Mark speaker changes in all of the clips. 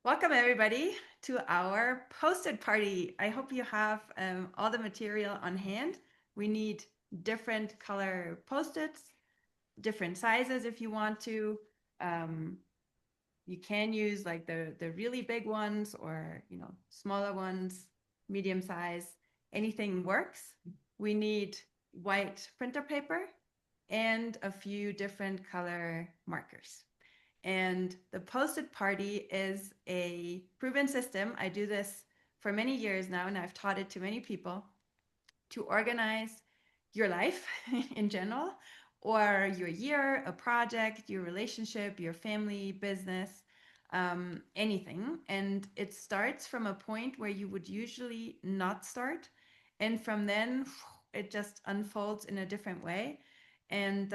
Speaker 1: Welcome everybody to our post-it party. I hope you have all the material on hand. We need different color post-its, different sizes if you want to. You can use like the really big ones or smaller ones, medium size. Anything works. We need white printer paper and a few different color markers. And the Post-it Party is a proven system. I do this for many years now, and I've taught it to many people to organize your life in general, or your year, a project, your relationship, your family, business, anything. And it starts from a point where you would usually not start. And from then, it just unfolds in a different way. And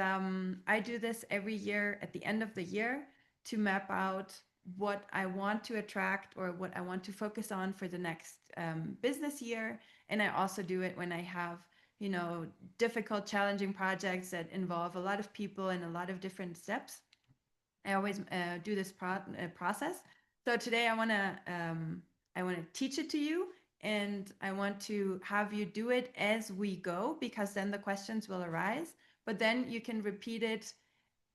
Speaker 1: I do this every year at the end of the year to map out what I want to attract or what I want to focus on for the next business year. And I also do it when I have, difficult, challenging projects that involve a lot of people and a lot of different steps. I always do this process. So today I want to teach it to you, and I want to have you do it as we go, because then the questions will arise. But then you can repeat it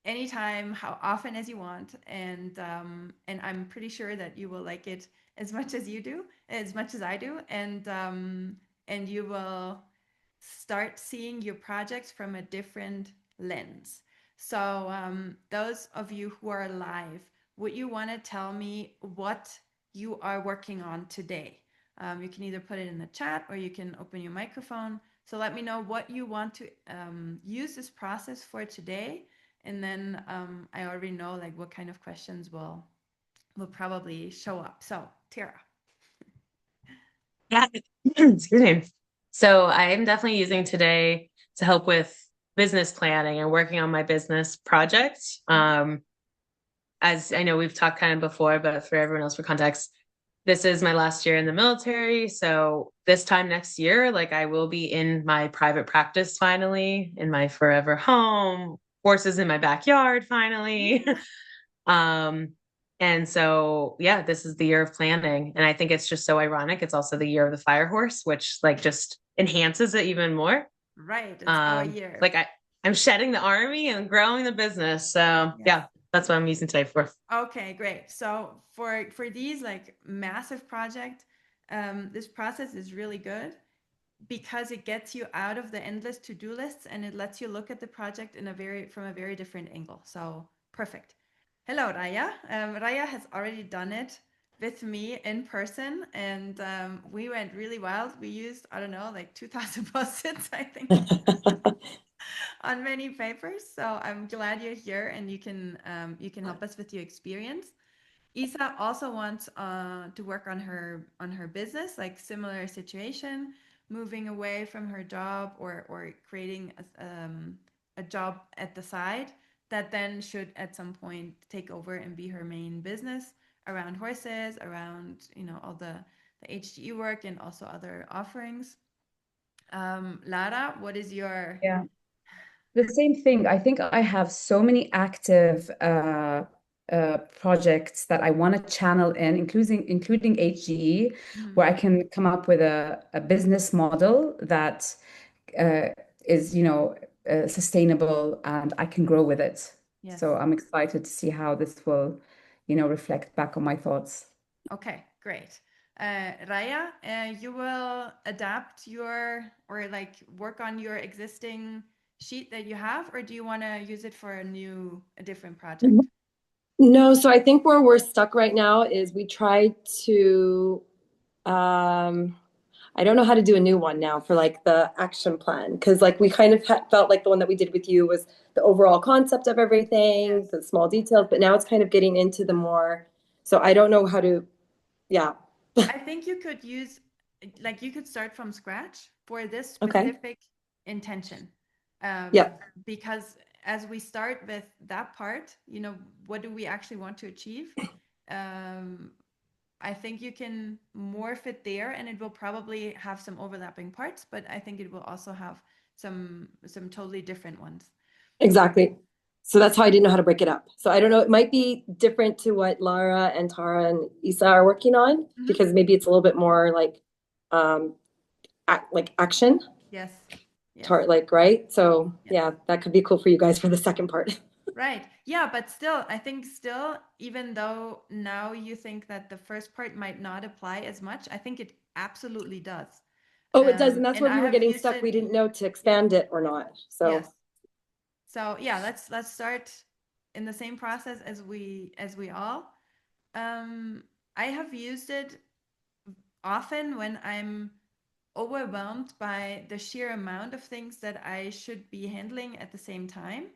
Speaker 1: anytime, how often as you want, and I'm pretty sure that you will like it as much as you do, as much as I do, and you will start seeing your projects from a different lens. So those of you who are live, would you want to tell me what you are working on today? You can either put it in the chat or you can open your microphone. So let me know what you want to use this process for today, and then I already know like what kind of questions will probably show up. So Tara.
Speaker 2: Yeah, excuse me. So I am definitely using today to help with business planning and working on my business project. As I know we've talked kind of before, but for everyone else for context, this is my last year in the military. So this time next year, like I will be in my private practice finally, in my forever home, horses in my backyard finally. Um, and so, yeah, this is the year of planning. And I think it's just so ironic. It's also the year of the fire horse, which like just enhances it even more.
Speaker 1: Right, it's our year.
Speaker 2: Like I'm shedding the army and growing the business. So
Speaker 1: Yes.
Speaker 2: yeah, that's what I'm using today for.
Speaker 1: Okay, great. So for these like massive project, this process is really good because it gets you out of the endless to-do lists and it lets you look at the project in a from a very different angle. So perfect. Hello, Raya. Raya has already done it with me in person, and we went really wild. We used, I don't know, like 2,000 post-its, I think, on many papers. So I'm glad you're here and you can help us with your experience. Isa also wants to work on her business, like similar situation, moving away from her job or creating a job at the side that then should at some point take over and be her main business around horses, around all the HGE work and also other offerings. Lara, what is your
Speaker 3: Yeah, the same thing. I think I have so many active projects that I want to channel in, including HGE,
Speaker 1: Mhm.
Speaker 3: where I can come up with a business model that uh, is, sustainable and I can grow with it.
Speaker 1: Yes.
Speaker 3: So I'm excited to see how this will, reflect back on my thoughts.
Speaker 1: Okay, great. Raya, you will adapt your or like work on your existing sheet that you have, or do you want to use it for a different project?
Speaker 4: No, so I think where we're stuck right now is we tried to um I don't know how to do a new one now for like the action plan because like we kind of felt like the one that we did with you was the overall concept of everything,
Speaker 1: Yes.
Speaker 4: the small details, but now it's kind of getting into the more, so I don't know how to, yeah.
Speaker 1: I think you could use, like, you could start from scratch for this
Speaker 4: Okay.
Speaker 1: specific intention.
Speaker 4: Yep.
Speaker 1: Because as we start with that part, what do we actually want to achieve? Um, I think you can morph it there and it will probably have some overlapping parts, but I think it will also have some totally different ones.
Speaker 4: Exactly. So that's how I didn't know how to break it up. So I don't know. It might be different to what Lara and Tara and Isa are working on because maybe it's a little bit more like action.
Speaker 1: Yes. Yes.
Speaker 4: Like, right? So
Speaker 1: Yes.
Speaker 4: yeah, that could be cool for you guys for the second part.
Speaker 1: Right. Yeah, but still, I think still, even though now you think that the first part might not apply as much, I think it absolutely does.
Speaker 4: Oh, it does. And that's
Speaker 1: And
Speaker 4: where
Speaker 1: I
Speaker 4: we were
Speaker 1: have
Speaker 4: getting
Speaker 1: used
Speaker 4: stuck.
Speaker 1: it.
Speaker 4: We didn't know to expand it or not. So
Speaker 1: Yes. So yeah, let's start in the same process as we all. I have used it often when I'm overwhelmed by the sheer amount of things that I should be handling at the same time.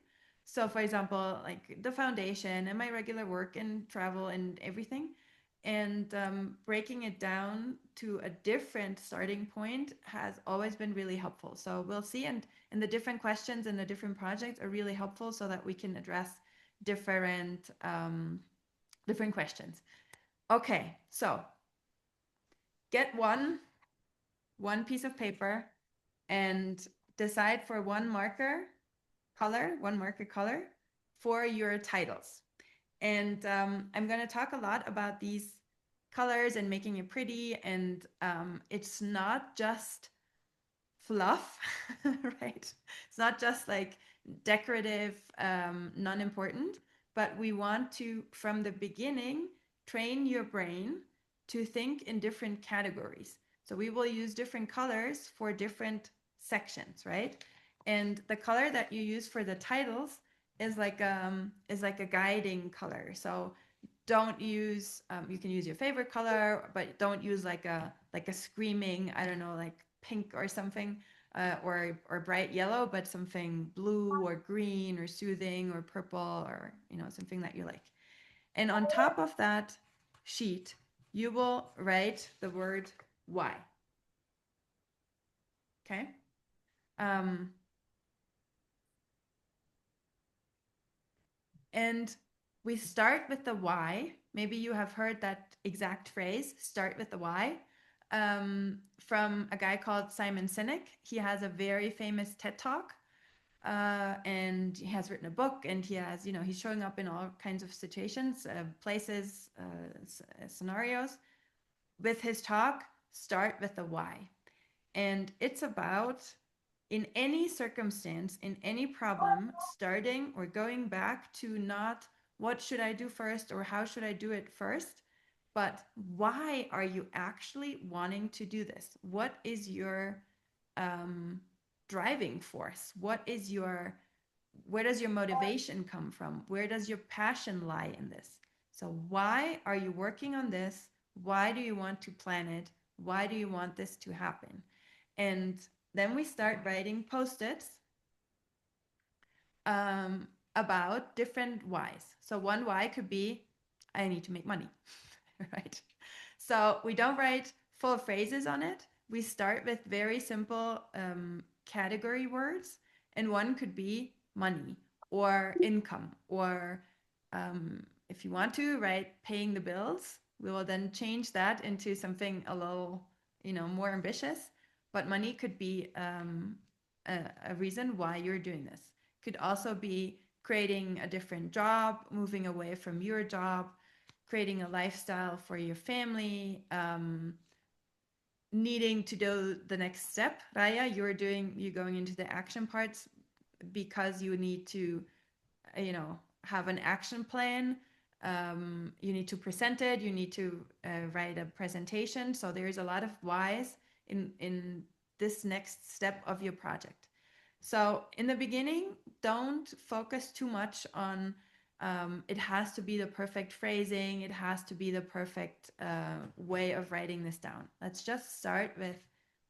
Speaker 1: So, for example, like the foundation and my regular work and travel and everything, and breaking it down to a different starting point has always been really helpful. So we'll see, and the different questions and the different projects are really helpful so that we can address different different questions. Okay, so get one piece of paper and decide for one marker color for your titles. And I'm going to talk a lot about these colors and making it pretty. And it's not just fluff, right? It's not just like decorative, non-important, but we want to, from the beginning, train your brain to think in different categories. So we will use different colors for different sections, right? And the color that you use for the titles is like a guiding color. So don't use you can use your favorite color, but don't use like a screaming, I don't know, like pink or something, or bright yellow, but something blue or green or soothing or purple, or something that you like. And on top of that sheet, you will write the word why. Okay. And we start with the why. Maybe you have heard that exact phrase, start with the why, from a guy called Simon Sinek. He has a very famous TED Talk, and he has written a book, and he has, he's showing up in all kinds of situations, places, scenarios. With his talk, start with the why. And it's about, in any circumstance, in any problem, starting or going back to not what should I do first or how should I do it first, but why are you actually wanting to do this? What is your driving force? Where does your motivation come from? Where does your passion lie in this? So why are you working on this? Why do you want to plan it? Why do you want this to happen? And then we start writing post-its about different whys. So one why could be, I need to make money, right? So we don't write full phrases on it. We start with very simple category words, and one could be money or income, or if you want to write paying the bills, we will then change that into something a little, more ambitious. But money could be a reason why you're doing this. Could also be creating a different job, moving away from your job, creating a lifestyle for your family, needing to do the next step. Raya, you're going into the action parts because you need to, have an action plan. You need to present it. You need to write a presentation. So there's a lot of whys in this next step of your project. So in the beginning, don't focus too much on it has to be the perfect phrasing. It has to be the perfect way of writing this down. Let's just start with,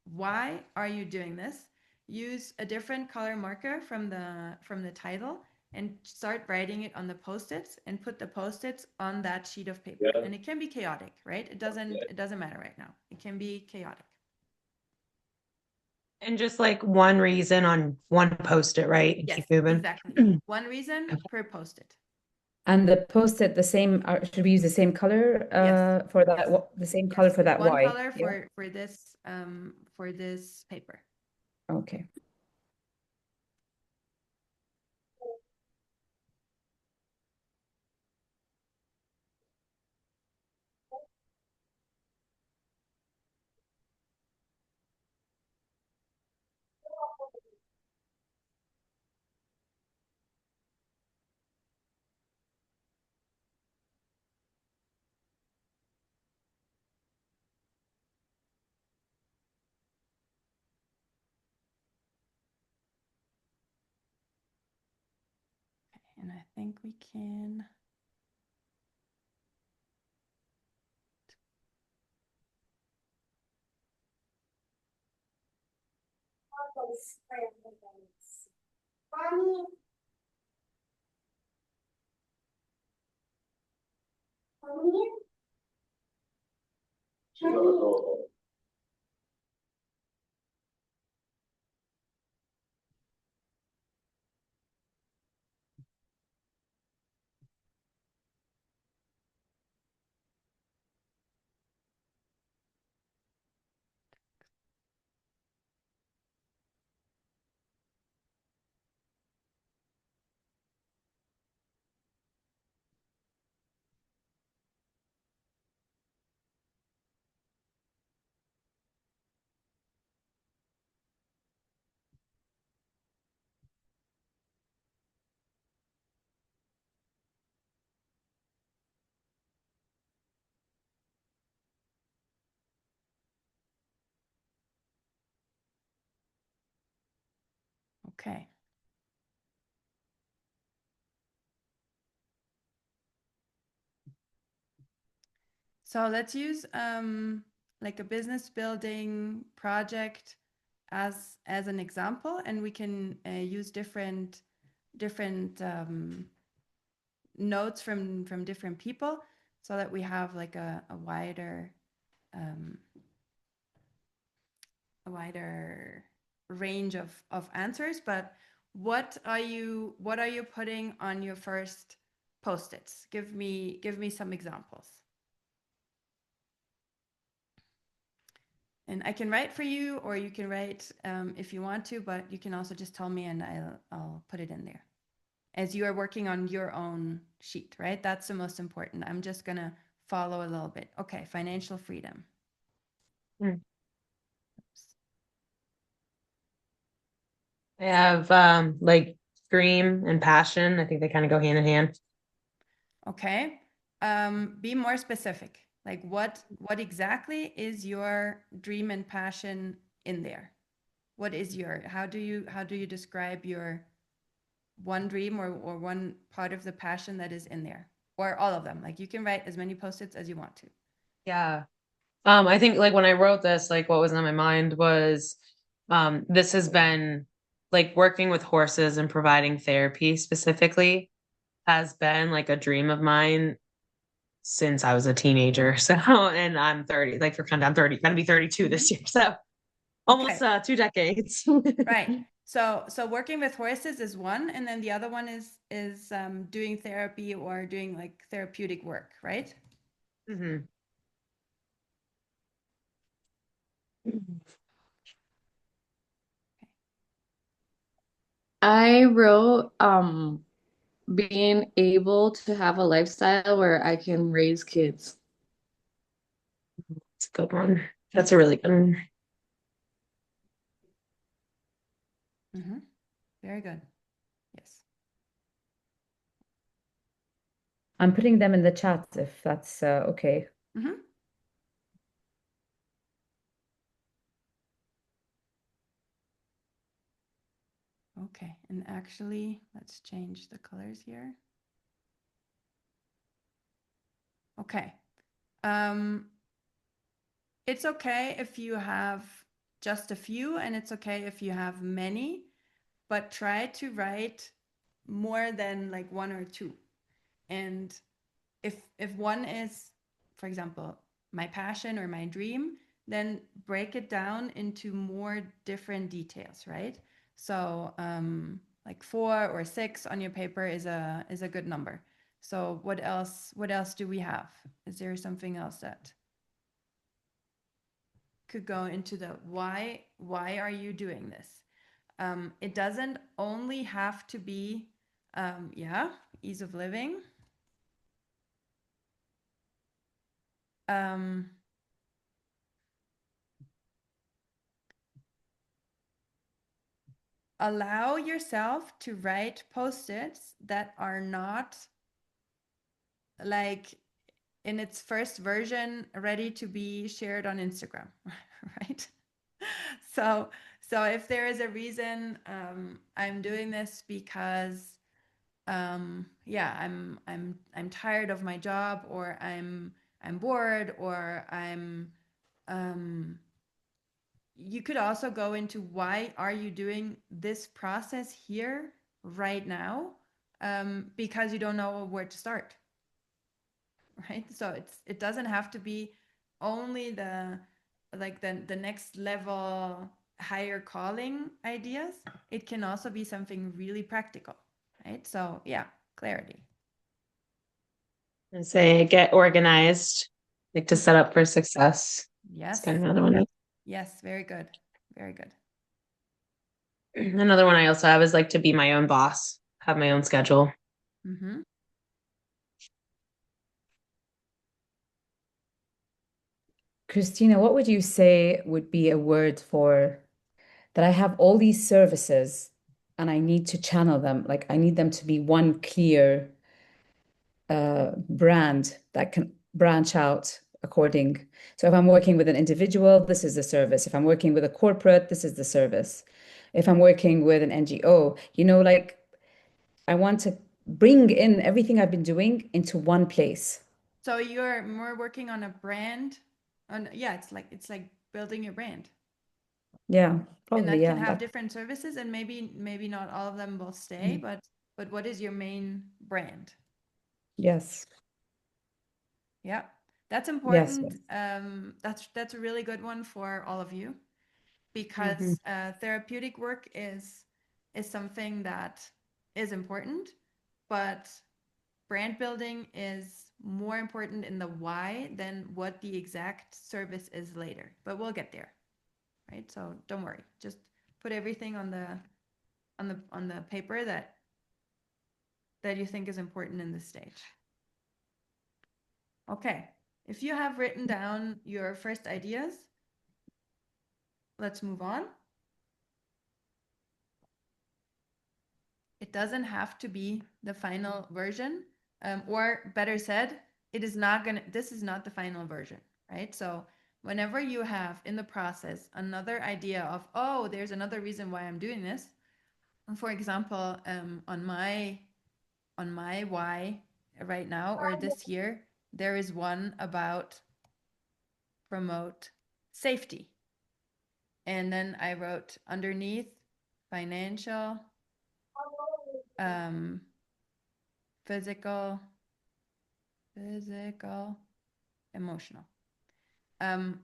Speaker 1: why are you doing this? Use a different color marker from the title and start writing it on the post-its, and put the post-its on that sheet of paper. Yeah. And it can be chaotic, right? It doesn't matter right now. It can be chaotic.
Speaker 2: And just like one reason on one post-it, right? And
Speaker 1: yes,
Speaker 2: keep moving.
Speaker 1: Exactly. One reason per post-it.
Speaker 3: And the post-it, the same, should we use the same color
Speaker 1: Yes.
Speaker 3: for that?
Speaker 1: Yes.
Speaker 3: The same color for that
Speaker 1: One
Speaker 3: why?
Speaker 1: color for this paper.
Speaker 3: Okay.
Speaker 1: And I think we can. Okay. So let's use like a business building project as an example, and we can use different notes from different people, so that we have like a wider um, range of answers. But what are you putting on your first post-its? Give me some examples. And I can write for you, or you can write if you want to, but you can also just tell me and I'll put it in there. As you are working on your own sheet, right? That's the most important. I'm just gonna follow a little bit. Okay, financial freedom.
Speaker 2: I have like dream and passion. I think they kind of go hand in hand.
Speaker 1: Okay. Be more specific. Like what exactly is your dream and passion in there? What is how do you describe your one dream or one part of the passion that is in there? Or all of them? Like you can write as many post-its as you want to.
Speaker 2: Yeah. I think like when I wrote this, like what was on my mind was this has been like working with horses and providing therapy specifically has been like a dream of mine since I was a teenager. So, and I'm 30, like for kind of, I'm 30, gonna be 32 this year. So almost
Speaker 1: Okay.
Speaker 2: 2 decades.
Speaker 1: Right. So working with horses is one, and then the other one is doing therapy or doing like therapeutic work, right?
Speaker 2: Mm-hmm.
Speaker 5: I wrote being able to have a lifestyle where I can raise kids.
Speaker 2: It's a good one. That's a really good one.
Speaker 1: Mm-hmm. Very good. Yes.
Speaker 3: I'm putting them in the chat if that's okay.
Speaker 1: Mm-hmm. Okay, and actually, let's change the colors here. Okay. It's okay if you have just a few, and it's okay if you have many, but try to write more than like one or two. And if one is, for example, my passion or my dream, then break it down into more different details, right? So like 4 or 6 on your paper is a good number. So what else do we have? Is there something else that could go into the why are you doing this? It doesn't only have to be ease of living. allow yourself to write post-its that are not like in its first version ready to be shared on Instagram, right? So if there is a reason, I'm doing this because yeah, I'm tired of my job, or I'm bored, or you could also go into why are you doing this process here right now, because you don't know where to start, right? So it doesn't have to be only the next level higher calling ideas. It can also be something really practical, right? So yeah, clarity.
Speaker 2: And say get organized, like to set up for success.
Speaker 1: Yes.
Speaker 2: It's kind of another one.
Speaker 1: Yes, very good. Very good.
Speaker 2: Another one I also have is like to be my own boss, have my own schedule.
Speaker 1: Mm-hmm.
Speaker 3: Christina, what would you say would be a word for that? I have all these services and I need to channel them. Like I need them to be one clear brand that can branch out according. So if I'm working with an individual, this is the service. If I'm working with a corporate, this is the service. If I'm working with an NGO, like I want to bring in everything I've been doing into one place.
Speaker 1: So you're more working on a brand. Yeah, it's like building your brand.
Speaker 3: Yeah,
Speaker 1: And
Speaker 3: probably,
Speaker 1: that can
Speaker 3: yeah.
Speaker 1: have different services, and maybe not all of them will stay, but what is your main brand?
Speaker 3: Yes.
Speaker 1: Yeah, that's
Speaker 3: Yes.
Speaker 1: important. That's a really good one for all of you, because
Speaker 3: Mhm.
Speaker 1: therapeutic work is something that is important, but brand building is more important in the why than what the exact service is later. But we'll get there, right? So don't worry. Just put everything on the paper that you think is important in this stage. Okay. If you have written down your first ideas, let's move on. It doesn't have to be the final version, or better said, this is not the final version, right? So whenever you have in the process another idea of, oh, there's another reason why I'm doing this. For example, on my why right now, or this year, there is one about promote safety. And then I wrote underneath financial, physical, emotional. And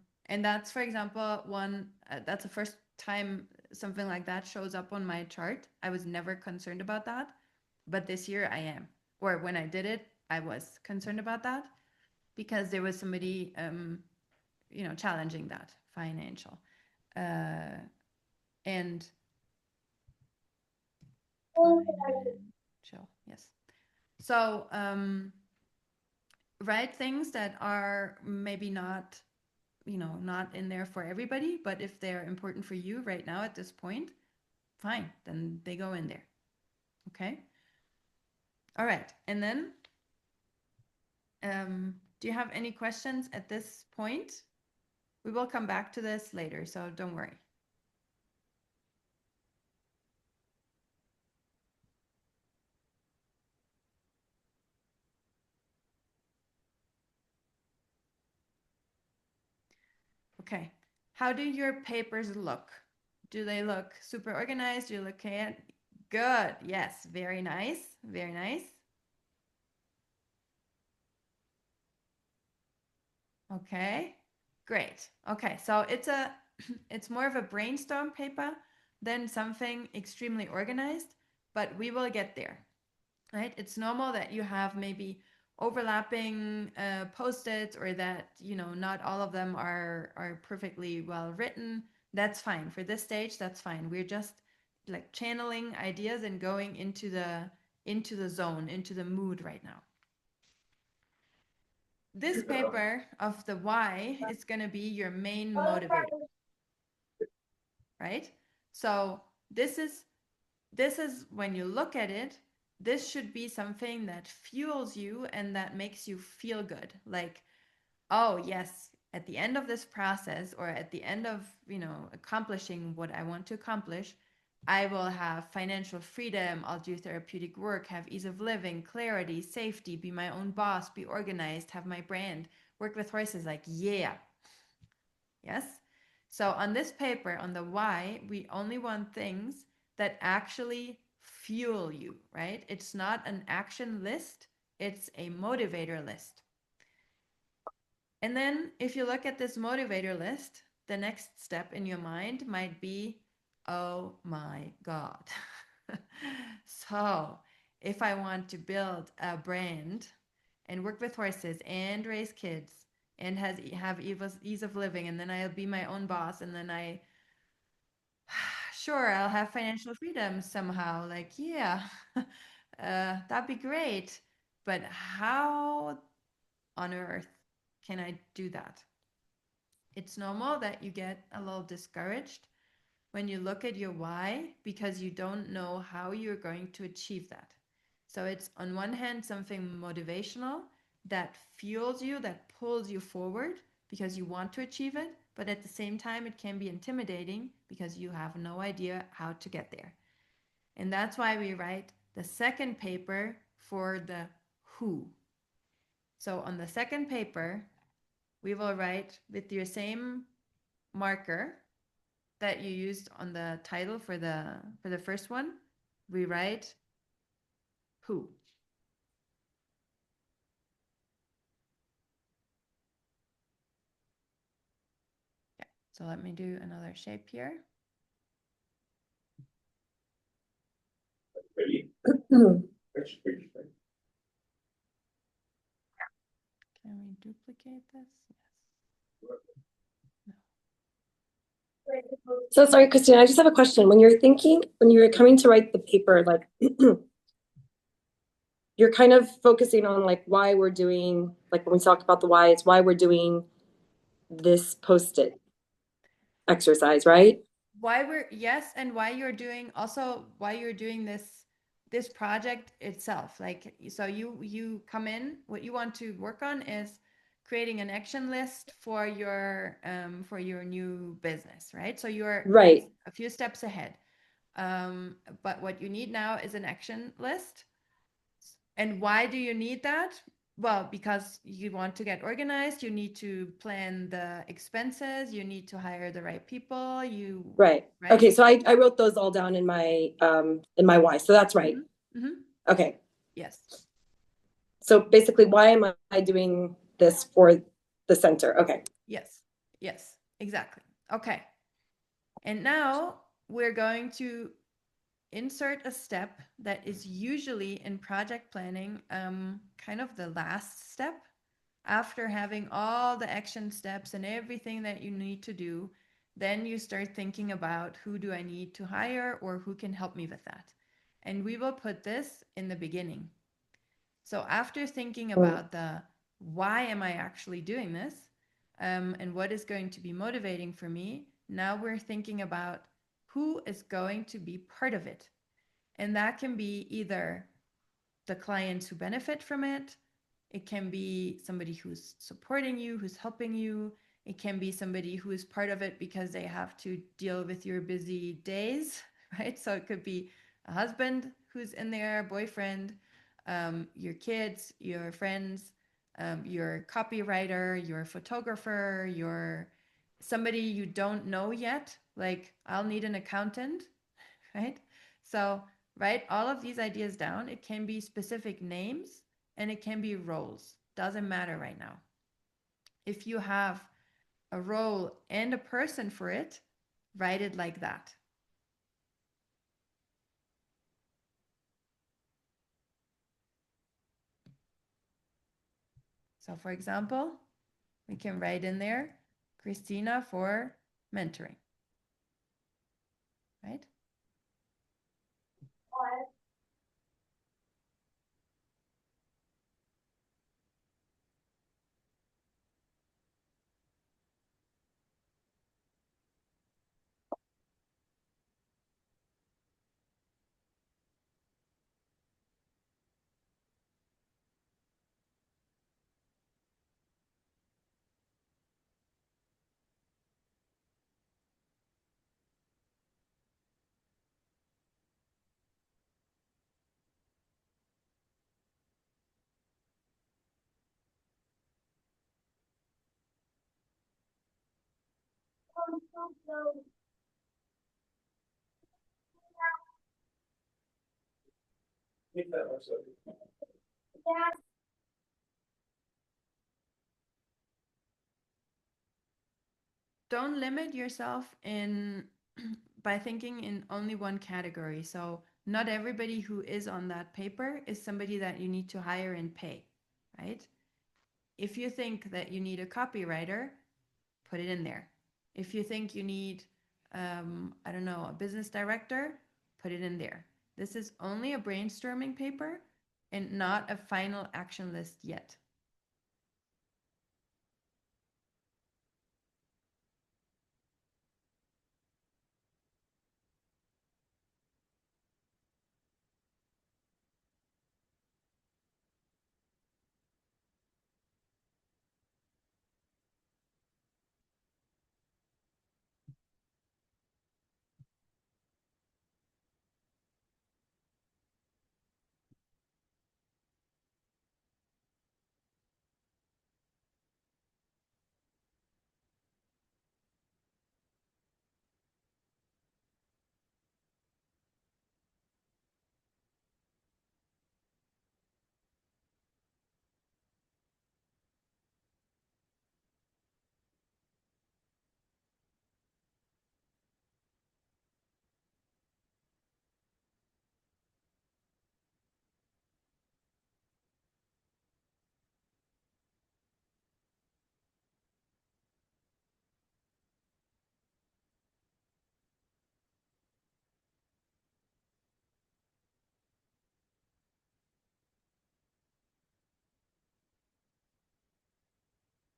Speaker 1: that's, for example, one, that's the first time something like that shows up on my chart. I was never concerned about that, but this year I am. Or when I did it, I was concerned about that because there was somebody, challenging that financial. And financial, yes. So, write things that are maybe not, not in there for everybody, but if they're important for you right now at this point, fine, then they go in there. Okay. All right. And then, do you have any questions at this point? We will come back to this later, so don't worry. Okay. How do your papers look? Do they look super organized? Do you look chaotic? Good. Yes. Very nice. Very nice. Okay. Great. Okay. So it's more of a brainstorm paper than something extremely organized, but we will get there, right? It's normal that you have maybe overlapping post-its, or that, not all of them are perfectly well written. That's fine. For this stage, that's fine. We're just like channeling ideas and going into the zone, into the mood right now. this paper of the why is going to be your main motivator, right? So this is when you look at it, this should be something that fuels you and that makes you feel good. Like, oh yes, at the end of this process, or at the end of, accomplishing what I want to accomplish, I will have financial freedom, I'll do therapeutic work, have ease of living, clarity, safety, be my own boss, be organized, have my brand, work with horses. Like, yeah. Yes. So on this paper, on the why, we only want things that actually fuel you, right? It's not an action list, it's a motivator list. And then if you look at this motivator list, the next step in your mind might be, oh my God. So if I want to build a brand and work with horses and raise kids and have ease of living, and then I'll be my own boss, and then sure, I'll have financial freedom somehow. Like, yeah, that'd be great. But how on earth can I do that? It's normal that you get a little discouraged when you look at your why, because you don't know how you're going to achieve that. So it's on one hand something motivational that fuels you, that pulls you forward because you want to achieve it, but at the same time it can be intimidating because you have no idea how to get there. And that's why we write the second paper for the who. So on the second paper, we will write with your same marker that you used on the title for the first one. We write who. Yeah. So let me do another shape here. Can we duplicate this? Yes. No.
Speaker 4: So sorry, Christine, I just have a question. When you're coming to write the paper, like you're kind of focusing on like why we're doing, like when we talked about the why, it's why we're doing this post-it exercise, right?
Speaker 1: Yes, and why you're doing this project itself. Like, so you come in, what you want to work on is creating an action list for your new business, right? So you're
Speaker 4: Right.
Speaker 1: a few steps ahead. But what you need now is an action list. And why do you need that? Well, because you want to get organized, you need to plan the expenses, you need to hire the right people,
Speaker 4: Right.
Speaker 1: right?
Speaker 4: Okay, so I wrote those all down in my why. So that's right.
Speaker 1: Mm-hmm.
Speaker 4: Okay.
Speaker 1: Yes.
Speaker 4: So basically, why am I doing this for the center? Okay.
Speaker 1: Yes. Yes. Exactly. Okay. And now we're going to insert a step that is usually in project planning, kind of the last step. After having all the action steps and everything that you need to do, then you start thinking about who do I need to hire or who can help me with that. And we will put this in the beginning. So after thinking about the why am I actually doing this, and what is going to be motivating for me, now we're thinking about who is going to be part of it. And that can be either the clients who benefit from it, it can be somebody who's supporting you, who's helping you. It can be somebody who is part of it because they have to deal with your busy days, right? So it could be a husband who's in there, boyfriend, your kids, your friends, your copywriter, your photographer, your somebody you don't know yet. Like, I'll need an accountant, right? So write all of these ideas down. It can be specific names and it can be roles. Doesn't matter right now. If you have a role and a person for it, write it like that. So for example, we can write in there Christina for mentoring, right? Don't limit yourself in by thinking in only one category. So not everybody who is on that paper is somebody that you need to hire and pay, right? If you think that you need a copywriter, put it in there. If you think you need, I don't know, a business director, put it in there. This is only a brainstorming paper and not a final action list yet.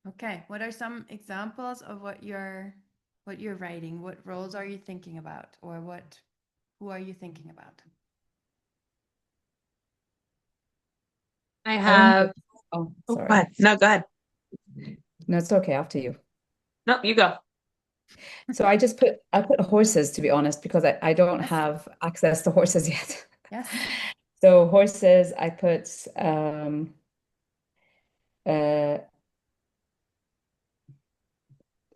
Speaker 1: Okay, what are some examples of what you're writing? What roles are you thinking about, or who are you thinking about?
Speaker 2: I
Speaker 3: I
Speaker 2: have.
Speaker 3: oh,
Speaker 2: Oh, go
Speaker 3: sorry.
Speaker 2: ahead. No, go ahead.
Speaker 3: No, it's okay. After you.
Speaker 2: No, you go.
Speaker 3: So I put horses, to be honest, because I don't
Speaker 1: Yes.
Speaker 3: have access to horses yet.
Speaker 1: Yes.
Speaker 3: So horses, uh,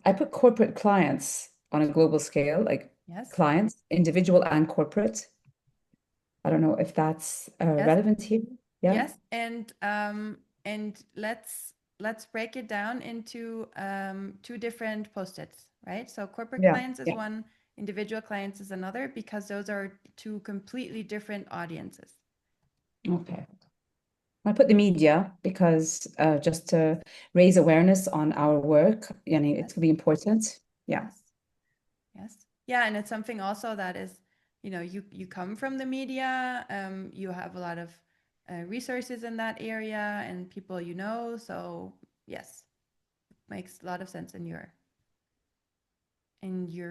Speaker 3: I put corporate clients on a global scale, like
Speaker 1: Yes.
Speaker 3: clients, individual and corporate. I don't know if that's
Speaker 1: Yes.
Speaker 3: relevant here. Yeah.
Speaker 1: Yes, and let's break it down into two different post-its, right? So corporate
Speaker 3: Yeah.
Speaker 1: clients is
Speaker 3: Yeah.
Speaker 1: one, individual clients is another, because those are two completely different audiences.
Speaker 3: Okay. I put the media because just to raise awareness on our work, it's going to be important. Yeah.
Speaker 1: Yes. Yes. Yeah, and it's something also that is, you come from the media, you have a lot of resources in that area and people so yes, makes a lot of sense in your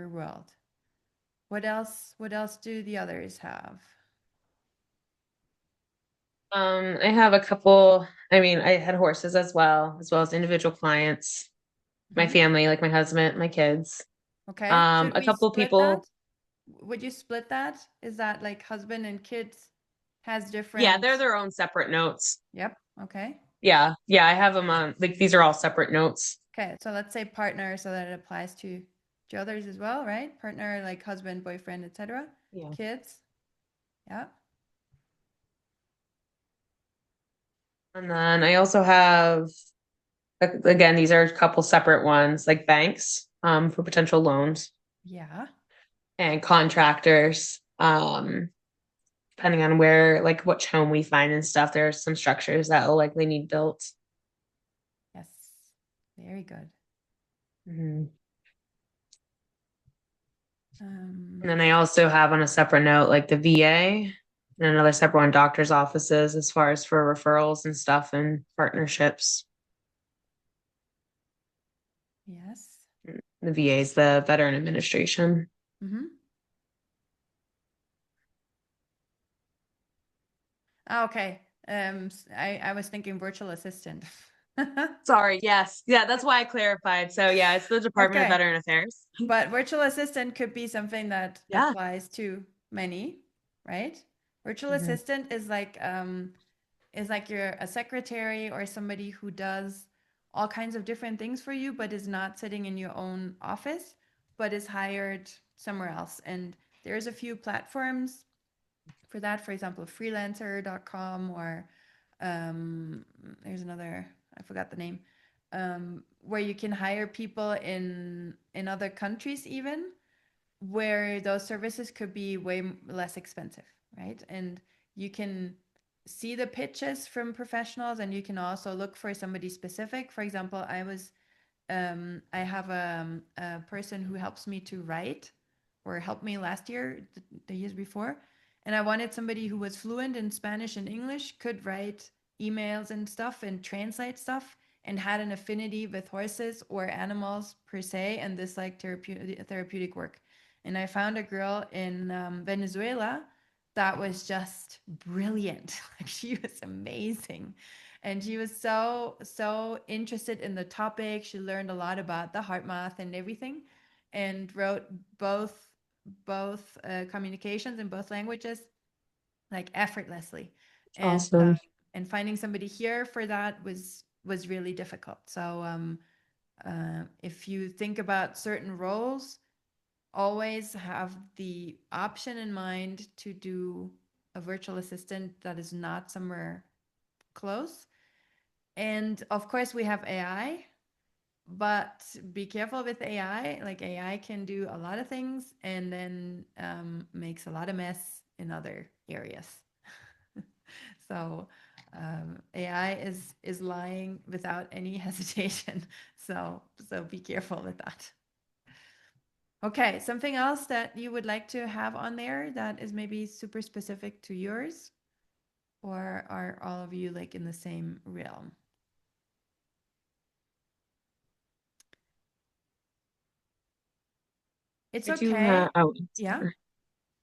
Speaker 1: world. What else do the others have?
Speaker 2: I have a couple. I mean, I had horses as well as individual clients, my family, like my husband, my kids.
Speaker 1: Okay. Should
Speaker 2: A
Speaker 1: we
Speaker 2: couple
Speaker 1: split that?
Speaker 2: people.
Speaker 1: Would you split that? Is that like husband and kids has
Speaker 2: Yeah,
Speaker 1: different?
Speaker 2: they're their own separate notes.
Speaker 1: Yep. Okay.
Speaker 2: Yeah, yeah, I have them on. Like these are all separate notes.
Speaker 1: Okay. So let's say partner, so that it applies to others as well, right? Partner, like husband, boyfriend, etc.
Speaker 2: Yeah.
Speaker 1: Kids. Yeah.
Speaker 2: And then I also have, again, these are a couple separate ones, like banks, for potential loans
Speaker 1: Yeah.
Speaker 2: and contractors. Depending on where, like which home we find and stuff, there are some structures that will likely need built.
Speaker 1: Yes. Very good.
Speaker 2: Mhm.
Speaker 1: Um,
Speaker 2: And then I also have on a separate note, like the VA and another separate one, doctor's offices, as far as for referrals and stuff and partnerships.
Speaker 1: yes.
Speaker 2: The VA is the Veteran Administration.
Speaker 1: Mm-hmm. Okay. I was thinking virtual assistant.
Speaker 2: Sorry, yes. Yeah, that's why I clarified. So yeah, it's the Department of
Speaker 1: Okay.
Speaker 2: Veteran Affairs.
Speaker 1: But virtual assistant could be something that
Speaker 2: Yeah.
Speaker 1: applies to many, right? Virtual
Speaker 2: Mhm.
Speaker 1: assistant is like you're a secretary or somebody who does all kinds of different things for you, but is not sitting in your own office. but is hired somewhere else. And there's a few platforms for that, for example, freelancer.com, or there's another, I forgot the name, where you can hire people in other countries even, where those services could be way less expensive, right? And you can see the pitches from professionals, and you can also look for somebody specific. For example, I have a person who helps me to write, or helped me last year, the years before. And I wanted somebody who was fluent in Spanish and English, could write emails and stuff and translate stuff, and had an affinity with horses or animals per se, and this like therapeutic work. And I found a girl in Venezuela that was just brilliant. Like, she was amazing. And she was so interested in the topic. She learned a lot about the heart math and everything, and wrote both communications in both languages, like effortlessly.
Speaker 2: Awesome.
Speaker 1: And finding somebody here for that was really difficult. So if you think about certain roles, always have the option in mind to do a virtual assistant that is not somewhere close. And of course, we have AI, but be careful with AI. Like, AI can do a lot of things, and then makes a lot of mess in other areas. So AI is lying without any hesitation. So be careful with that. Okay, something else that you would like to have on there that is maybe super specific to yours, or are all of you like in the same realm? It's
Speaker 2: I do
Speaker 1: okay.
Speaker 2: have,
Speaker 1: Yeah,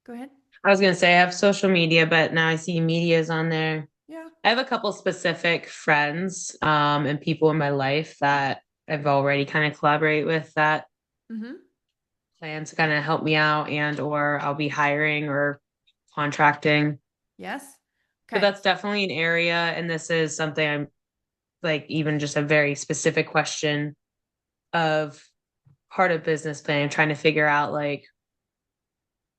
Speaker 1: go ahead.
Speaker 2: I was gonna say I have social media, but now I see media is on there.
Speaker 1: Yeah.
Speaker 2: I have a couple specific friends and people in my life that I've already kind of collaborate with that
Speaker 1: Mm-hmm.
Speaker 2: plan to kind of help me out, and or I'll be hiring or contracting.
Speaker 1: Yes.
Speaker 2: But
Speaker 1: Okay.
Speaker 2: that's definitely an area, and this is something I'm like, even just a very specific question of part of business plan, trying to figure out like,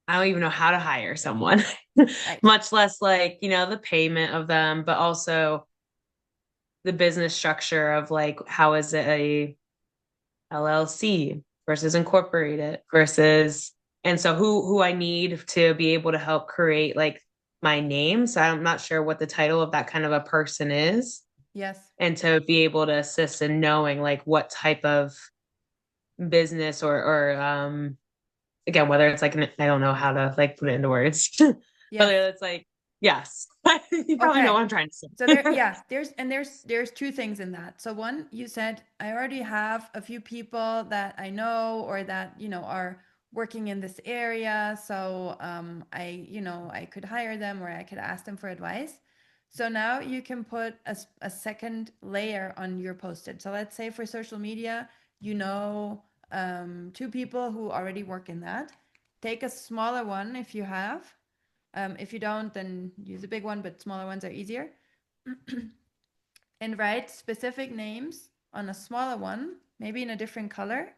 Speaker 2: I don't even know how to hire someone,
Speaker 1: Right.
Speaker 2: much less like, the payment of them, but also the business structure of like, how is it a LLC versus incorporated versus, and so who I need to be able to help create like my name. So I'm not sure what the title of that kind of a person is,
Speaker 1: Yes.
Speaker 2: and to be able to assist in knowing like what type of business or again, whether it's like I don't know how to like put it into words. Whether
Speaker 1: Yes.
Speaker 2: it's like, yes. You probably know
Speaker 1: Okay.
Speaker 2: what I'm trying to say.
Speaker 1: So there's two things in that. So one, you said, I already have a few people that I know, or that, are working in this area. So I could hire them, or I could ask them for advice. So now you can put a second layer on your posted. So let's say for social media, two people who already work in that. Take a smaller one if you have. If you don't, then use a big one, but smaller ones are easier. And write specific names on a smaller one, maybe in a different color,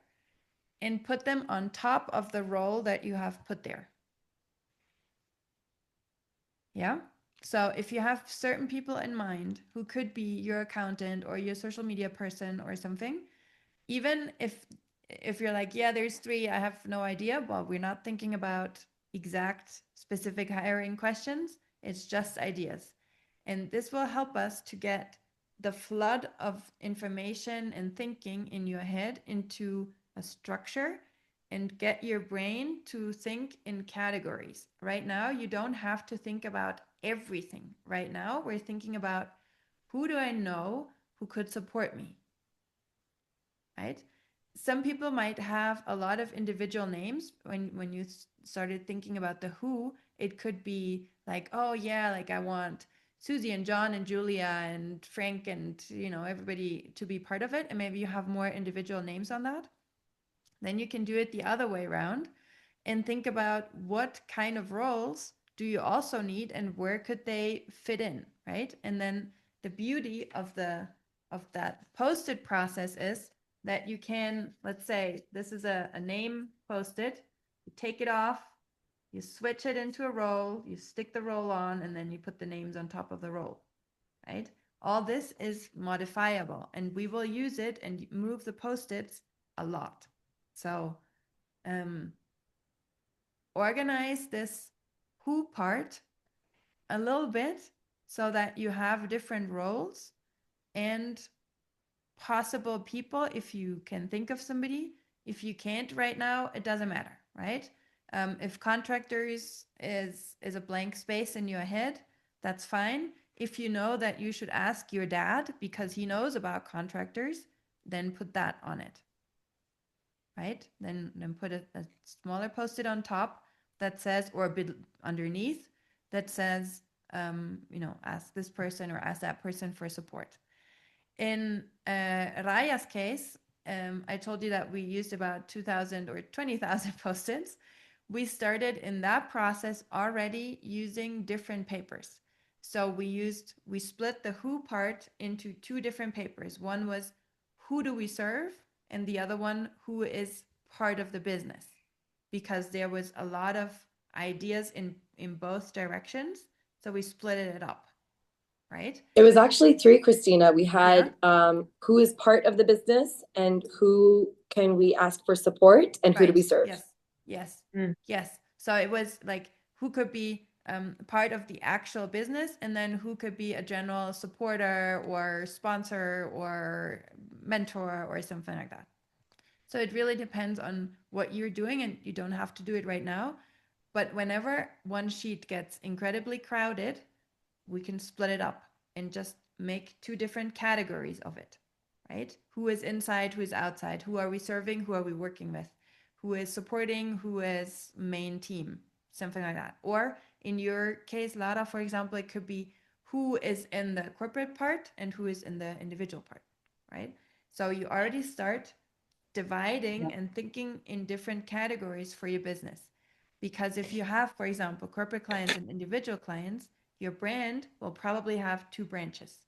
Speaker 1: and put them on top of the role that you have put there. Yeah. So if you have certain people in mind who could be your accountant or your social media person or something, even if you're like, yeah, there's three, I have no idea. Well, we're not thinking about exact specific hiring questions. It's just ideas. And this will help us to get the flood of information and thinking in your head into a structure, and get your brain to think in categories. Right now, you don't have to think about everything. Right now, we're thinking about, who do I know who could support me? Right? Some people might have a lot of individual names. When you started thinking about the who, it could be like, oh yeah, like I want Susie and John and Julia and Frank and everybody to be part of it, and maybe you have more individual names on that. Then you can do it the other way around and think about, what kind of roles do you also need, and where could they fit in, right? And then the beauty of that posted process is that you can, let's say this is a name Post-it, you take it off, you switch it into a roll, you stick the roll on, and then you put the names on top of the roll, right? All this is modifiable, and we will use it and move the Post-its a lot. So organize this who part a little bit so that you have different roles and possible people if you can think of somebody. If you can't right now, it doesn't matter, right? If contractors is a blank space in your head, that's fine. If you know that you should ask your dad because he knows about contractors, then put that on it, right? Then put a smaller Post-it on top that says, or a bit underneath that says, ask this person or ask that person for support. In Raya's case, I told you that we used about 2,000 or 20,000 Post-its. We started in that process already using different papers. So we split the who part into two different papers. One was who do we serve, and the other one who is part of the business, because there was a lot of ideas in both directions. So we split it up, right?
Speaker 4: It was actually three, Christina. We had who is part of the business, and who can we ask for support, and who do we serve?
Speaker 1: Yes. So it was like who could be part of the actual business, and then who could be a general supporter or sponsor or mentor or something like that. So it really depends on what you're doing, and you don't have to do it right now. But whenever one sheet gets incredibly crowded, we can split it up and just make two different categories of it, right? Who is inside, who is outside? Who are we serving? Who are we working with? Who is supporting? Who is main team? Something like that. Or in your case, Lara, for example, it could be who is in the corporate part and who is in the individual part, right? So you already start dividing and thinking in different categories for your business. Because if you have, for example, corporate clients and individual clients, your brand will probably have two branches.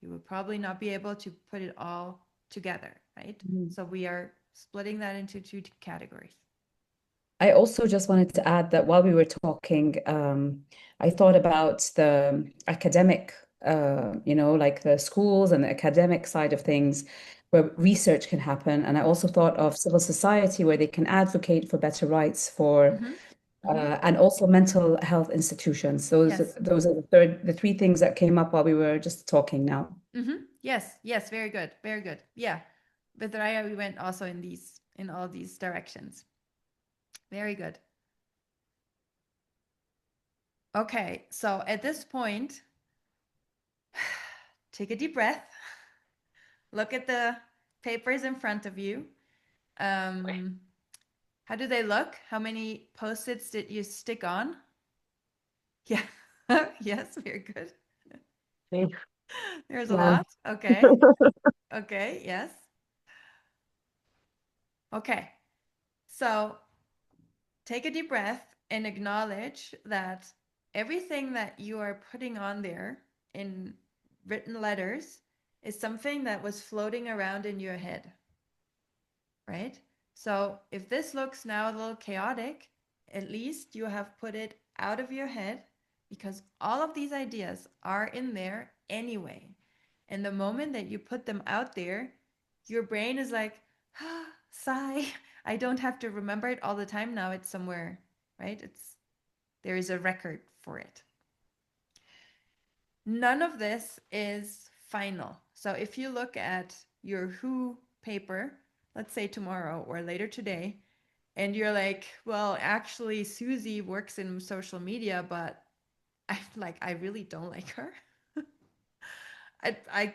Speaker 1: You will probably not be able to put it all together, right? So we are splitting that into two categories.
Speaker 3: I also just wanted to add that while we were talking, I thought about the academic, like the schools and the academic side of things where research can happen. And I also thought of civil society where they can advocate for better rights for, and also mental health institutions. Those are the three things that came up while we were just talking now.
Speaker 1: Yes, very good. Yeah. With Raya, we went also in all these directions. Very good. Okay, so at this point, take a deep breath. Look at the papers in front of you. How do they look? How many Post-its did you stick on? Yeah. Yes, very good. There's a lot. Okay. Okay, yes. Okay. So take a deep breath and acknowledge that everything that you are putting on there in written letters is something that was floating around in your head, right? So if this looks now a little chaotic, at least you have put it out of your head, because all of these ideas are in there anyway. And the moment that you put them out there, your brain is like, ah, sigh. I don't have to remember it all the time now. It's somewhere, right? There is a record for it. None of this is final. So if you look at your who paper, let's say tomorrow or later today, and you're like, well, actually Susie works in social media, but I really don't like her. I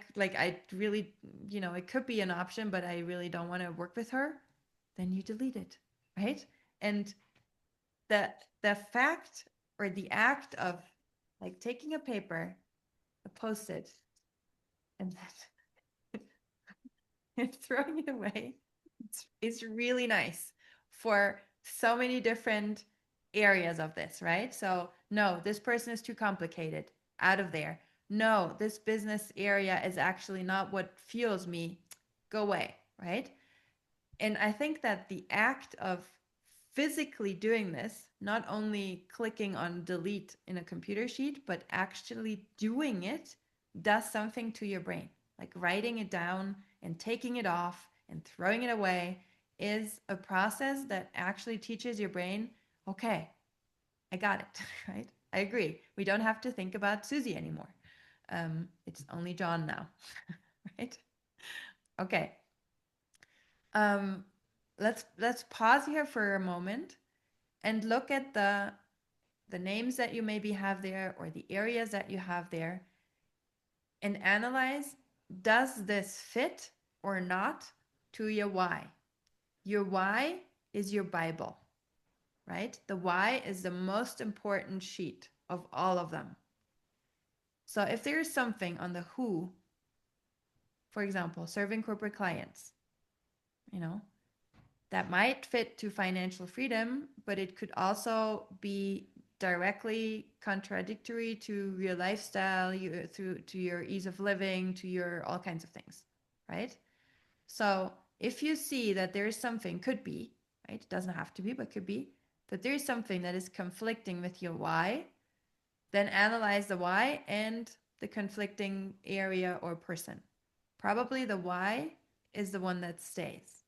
Speaker 1: really, it could be an option, but I really don't want to work with her. Then you delete it, right? And the fact or the act of like taking a paper, a Post-it, and then throwing it away, it's really nice for so many different areas of this, right? So no, this person is too complicated, out of there. No, this business area is actually not what fuels me, go away, right? And I think that the act of physically doing this, not only clicking on delete in a computer sheet, but actually doing it, does something to your brain. Like writing it down and taking it off and throwing it away is a process that actually teaches your brain, okay, I got it, right? I agree. We don't have to think about Susie anymore. It's only John now, right? Okay. Let's pause here for a moment and look at the names that you maybe have there or the areas that you have there and analyze, does this fit or not to your why? Your why is your Bible, right? The why is the most important sheet of all of them. So if there is something on the who, for example, serving corporate clients, that might fit to financial freedom, but it could also be directly contradictory to your lifestyle, to your ease of living, to your all kinds of things, right? So if you see that there is something, could be, right? It doesn't have to be, but could be, that there is something that is conflicting with your why, then analyze the why and the conflicting area or person. Probably the why is the one that stays,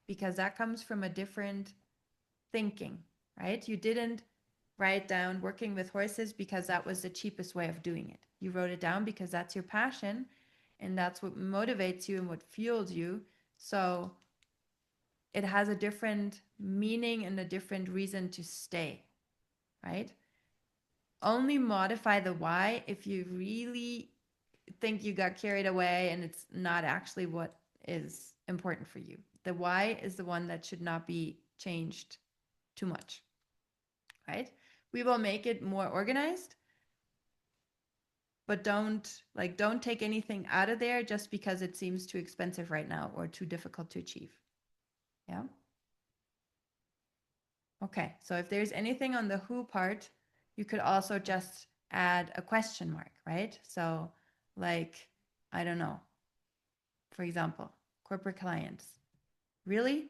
Speaker 1: because that comes from a different thinking, right? You didn't write down working with horses because that was the cheapest way of doing it. You wrote it down because that's your passion and that's what motivates you and what fuels you. So it has a different meaning and a different reason to stay, right? Only modify the why if you really think you got carried away and it's not actually what is important for you. The why is the one that should not be changed too much, right? We will make it more organized, but don't take anything out of there just because it seems too expensive right now or too difficult to achieve. Yeah. Okay, so if there's anything on the who part, you could also just add a question mark, right? So like, I don't know, for example, corporate clients. Really?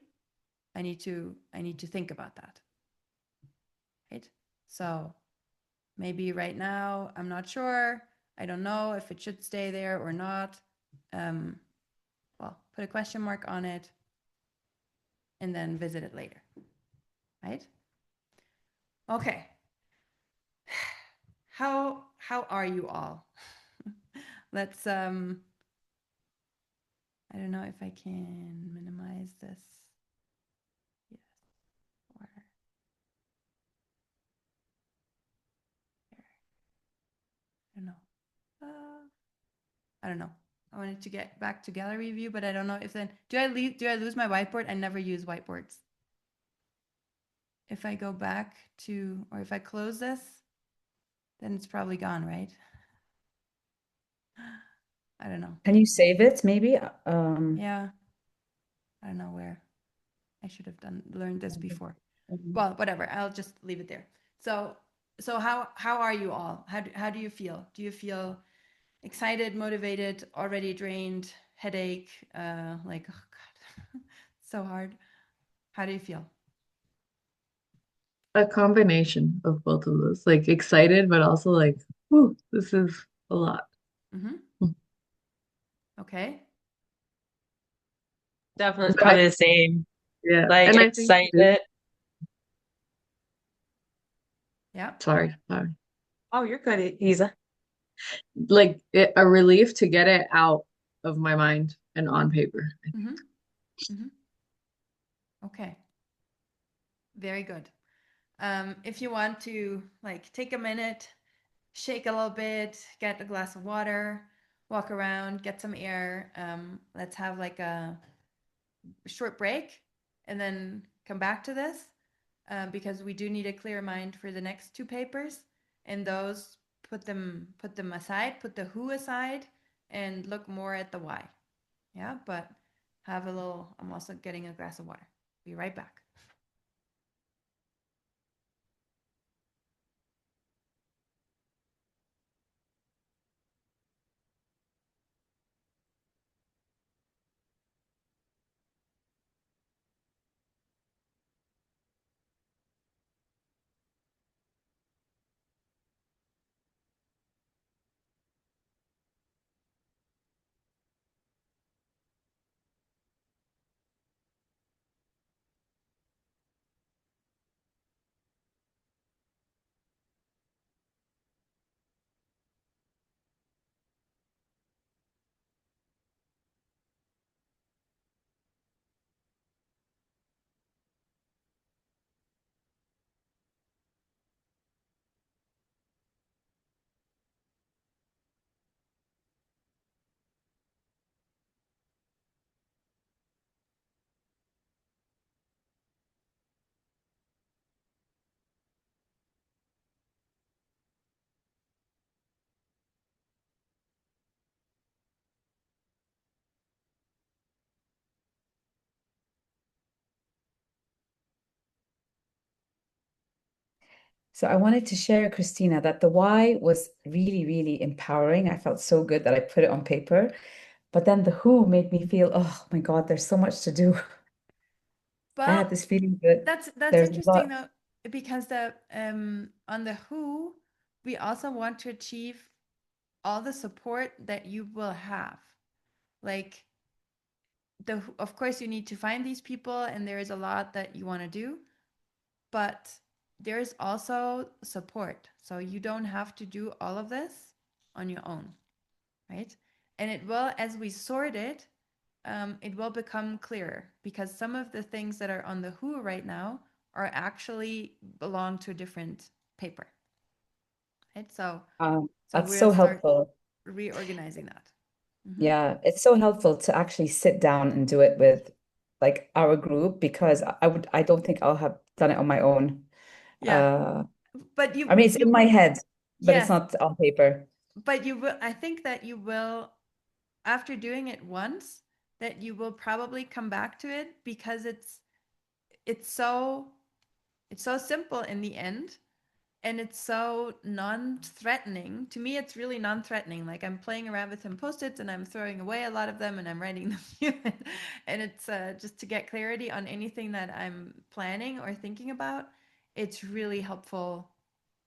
Speaker 1: I need to think about that. Right? So maybe right now I'm not sure. I don't know if it should stay there or not. Well, put a question mark on it and then visit it later. Right? Okay. How are you all? Let's I don't know if I can minimize this. Yes. Or I don't know. I don't know. I wanted to get back to gallery view, but I don't know if then do I lose my whiteboard? I never use whiteboards. If I go back to, or if I close this, then it's probably gone, right? I don't know.
Speaker 3: Can you save it maybe?
Speaker 1: Yeah. I don't know where. I should have learned this before. Well, whatever. I'll just leave it there. So how are you all? How do you feel? Do you feel excited, motivated, already drained, headache, like, oh God, so hard? How do you feel?
Speaker 5: A combination of both of those, like excited, but also like, whew, this is a lot.
Speaker 1: Mm-hmm. Okay.
Speaker 2: Definitely
Speaker 5: But
Speaker 2: probably the same.
Speaker 5: yeah,
Speaker 2: Like
Speaker 5: and I think
Speaker 2: excited.
Speaker 1: Yeah.
Speaker 5: sorry.
Speaker 2: Oh, you're good, Isa.
Speaker 5: Like a relief to get it out of my mind and on paper.
Speaker 1: Mm-hmm. Mm-hmm. Okay. Very good. If you want to like take a minute, shake a little bit, get a glass of water, walk around, get some air. Let's have like a short break and then come back to this because we do need a clear mind for the next two papers, and those put them aside, put the who aside, and look more at the why. Yeah, but have a little. I'm also getting a glass of water. Be right back.
Speaker 3: So I wanted to share, Christina, that the why was really, really empowering. I felt so good that I put it on paper. But then the who made me feel, oh my God, there's so much to do. I had
Speaker 1: Well,
Speaker 3: this feeling that
Speaker 1: that's
Speaker 3: there's a
Speaker 1: interesting
Speaker 3: lot.
Speaker 1: though, because the on the who, we also want to achieve all the support that you will have. Like of course you need to find these people, and there is a lot that you want to do, but there's also support. So you don't have to do all of this on your own, right? And it will, as we sort it will become clearer, because some of the things that are on the who right now are actually belong to a different paper, right? So
Speaker 3: That's
Speaker 1: we'll
Speaker 3: so
Speaker 1: start
Speaker 3: helpful.
Speaker 1: reorganizing that. Mm-hmm.
Speaker 3: Yeah, it's so helpful to actually sit down and do it with like our group because I don't think I'll have done it on my own.
Speaker 1: Yeah,
Speaker 3: Uh,
Speaker 1: but
Speaker 3: I mean, it's in my head, but it's
Speaker 1: yes,
Speaker 3: not on paper.
Speaker 1: but you will, I think that you will, after doing it once, that you will probably come back to it, because it's so it's so simple in the end, and it's so non-threatening. To me, it's really non-threatening. Like, I'm playing around with some post-its and I'm throwing away a lot of them, and I'm writing them new. And it's just to get clarity on anything that I'm planning or thinking about. It's really helpful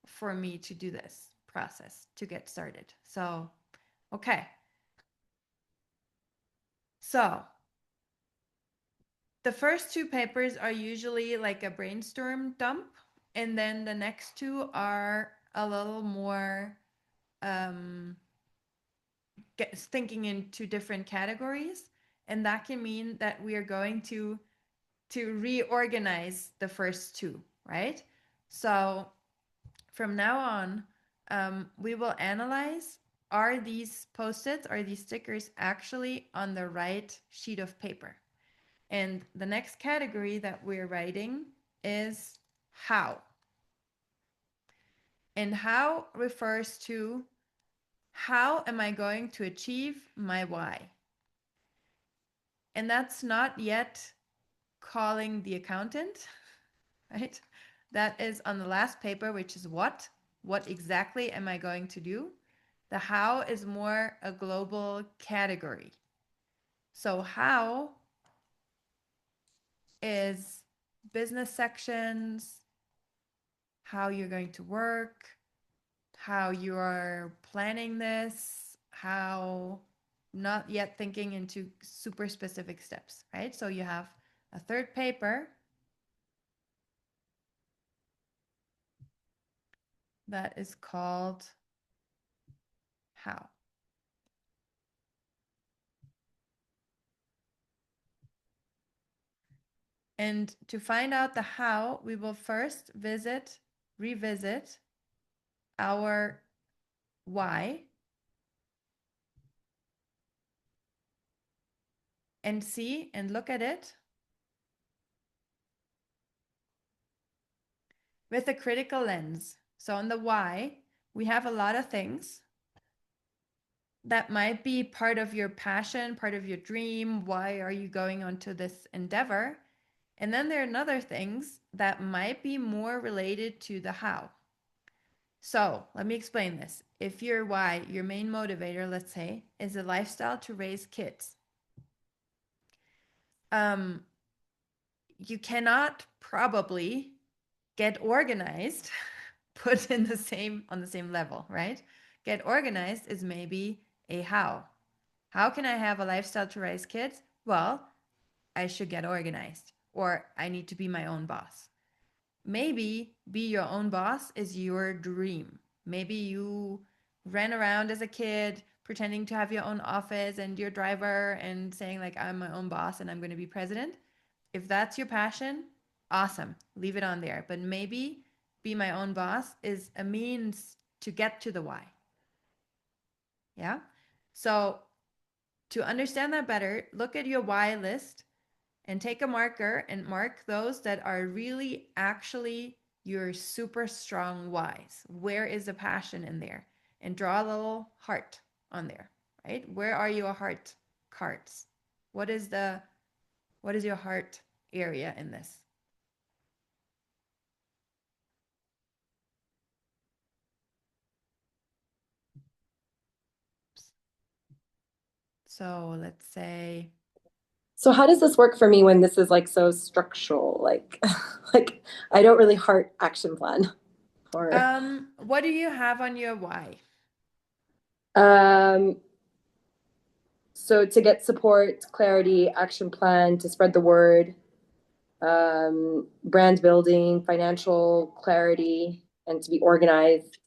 Speaker 1: for me to do this process to get started. So, okay. So the first two papers are usually like a brainstorm dump, and then the next two are a little more thinking into different categories, and that can mean that we are going to reorganize the first two, right? So from now on, we will analyze, are these post-its, are these stickers actually on the right sheet of paper? And the next category that we're writing is how. And how refers to, how am I going to achieve my why? And that's not yet calling the accountant, right? That is on the last paper, which is what? What exactly am I going to do? The how is more a global category. So how is business sections, how you're going to work, how you are planning this, how, not yet thinking into super specific steps, right? So you have a third paper that is called how. And to find out the how, we will first revisit our why, and see and look at it with a critical lens. So on the why, we have a lot of things that might be part of your passion, part of your dream. Why are you going onto this endeavor? And then there are other things that might be more related to the how. So let me explain this. If your why, your main motivator, let's say, is a lifestyle to raise kids, you cannot probably get organized put in the same, on the same level, right? Get organized is maybe a how. How can I have a lifestyle to raise kids? Well, I should get organized, or I need to be my own boss. Maybe be your own boss is your dream. Maybe you ran around as a kid pretending to have your own office and your driver and saying like, I'm my own boss and I'm going to be president. If that's your passion, awesome, leave it on there. But maybe be my own boss is a means to get to the why. Yeah. So to understand that better, look at your why list and take a marker and mark those that are really actually your super strong whys. Where is the passion in there? And draw a little heart on there, right? Where are your heart cards? What is your heart area in this? So let's say,
Speaker 4: So how does this work for me when this is like so structural? Like, like I don't really heart action plan or
Speaker 1: what do you have on your why?
Speaker 4: um so to get support, clarity, action plan, to spread the word, brand building, financial clarity, and to be organized.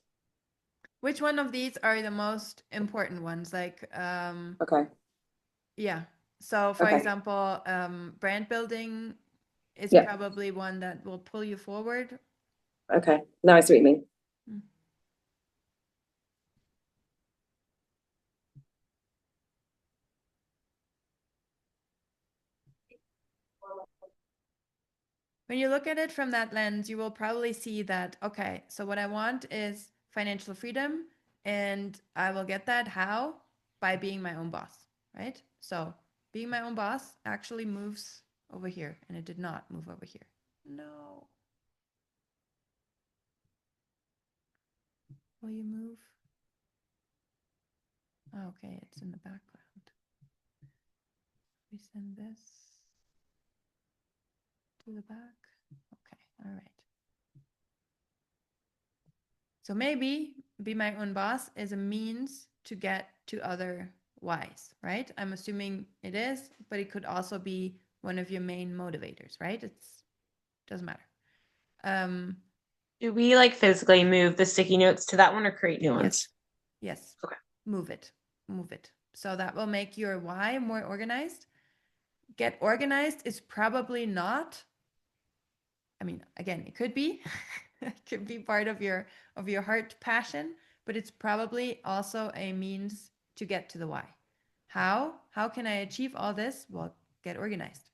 Speaker 1: Which one of these are the most important ones? Like,
Speaker 4: Okay.
Speaker 1: yeah. So for
Speaker 4: Okay.
Speaker 1: example, brand building is
Speaker 4: Yeah.
Speaker 1: probably one that will pull you forward.
Speaker 4: Okay. Now I see what you mean.
Speaker 1: Mm. When you look at it from that lens, you will probably see that, okay, so what I want is financial freedom, and I will get that how? By being my own boss, right? So being my own boss actually moves over here, and it did not move over here. No. Will you move? Oh, okay, it's in the background. We send this to the back. Okay, all right. So maybe be my own boss is a means to get to other whys, right? I'm assuming it is, but it could also be one of your main motivators, right? It's doesn't matter.
Speaker 2: Do we like physically move the sticky notes to that one or create new ones?
Speaker 1: Yes.
Speaker 2: Okay.
Speaker 1: Move it. Move it. So that will make your why more organized. Get organized is probably not, I mean, again, it could be. It could be part of your heart passion, but it's probably also a means to get to the why. How can I achieve all this? Well, get organized,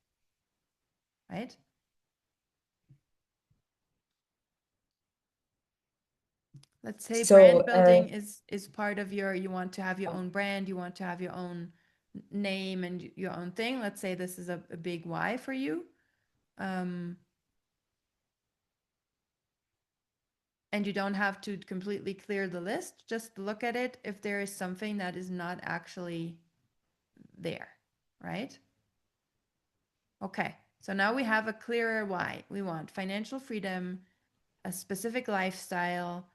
Speaker 1: right? Let's say
Speaker 3: So,
Speaker 1: brand building is part of your, you want to have your own brand, you want to have your own name and your own thing. Let's say this is a big why for you. And you don't have to completely clear the list. Just look at it if there is something that is not actually there, right? Okay, so now we have a clearer why. We want financial freedom, a specific lifestyle,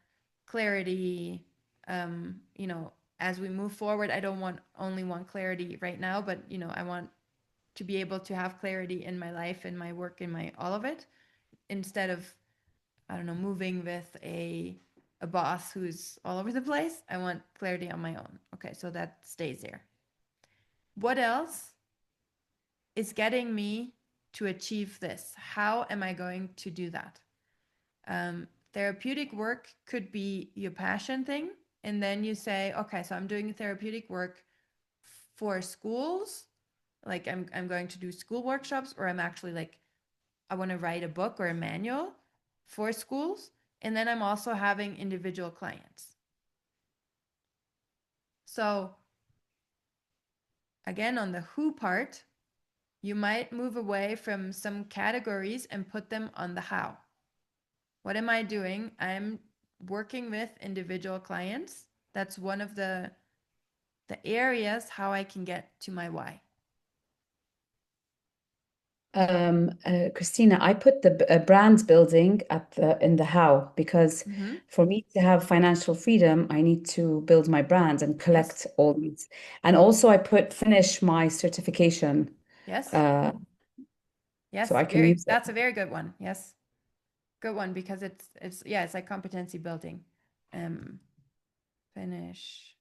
Speaker 1: clarity. You know, as we move forward, I don't only want clarity right now, but you know, I want to be able to have clarity in my life, in my work, in my all of it, instead of, I don't know, moving with a boss who's all over the place. I want clarity on my own. Okay, so that stays there. What else is getting me to achieve this? How am I going to do that? Therapeutic work could be your passion thing. And then you say, okay, so I'm doing therapeutic work for schools. Like I'm going to do school workshops, or I'm actually like, I want to write a book or a manual for schools. And then I'm also having individual clients. So again, on the who part, you might move away from some categories and put them on the how. What am I doing? I'm working with individual clients. That's one of the areas how I can get to my why.
Speaker 3: Christina, I put the brand building at the in the how, because for me to have financial freedom, I need to build my brand and collect all these. And also I put finish my certification.
Speaker 1: Yes. Yes.
Speaker 3: So I can use it.
Speaker 1: That's a very good one. Yes. Good one, because it's yeah, it's like competency building. Finish.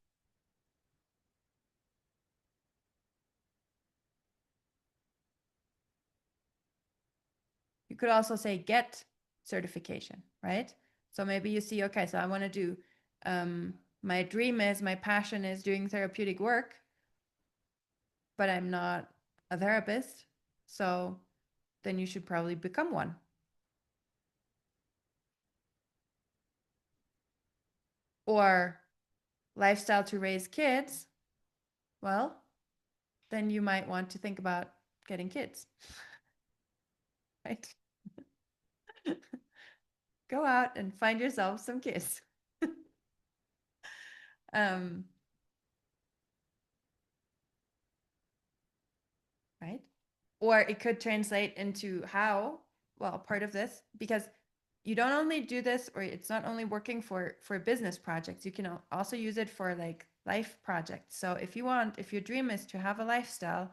Speaker 1: You could also say get certification, right? So maybe you see, okay, so I want to do, my dream is, my passion is doing therapeutic work, but I'm not a therapist. So then you should probably become one. Or lifestyle to raise kids. Well, then you might want to think about getting kids, right? Go out and find yourself some kids. Or it could translate into how, well, part of this, because you don't only do this, or it's not only working for business projects, you can also use it for like life projects. So if your dream is to have a lifestyle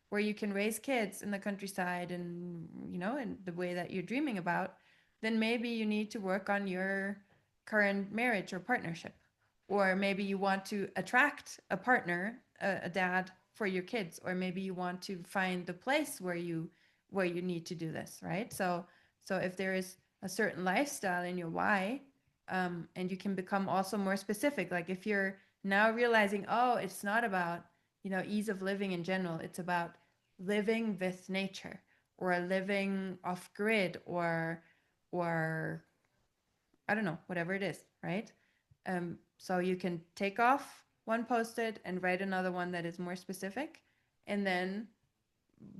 Speaker 1: where you can raise kids in the countryside and, you know, in the way that you're dreaming about, then maybe you need to work on your current marriage or partnership. Or maybe you want to attract a partner, a dad for your kids, or maybe you want to find the place where you need to do this, right? So if there is a certain lifestyle in your why, and you can become also more specific, like if you're now realizing, oh, it's not about, you know, ease of living in general, it's about living with nature, or living off grid, or I don't know, whatever it is, right? So you can take off one post-it and write another one that is more specific, and then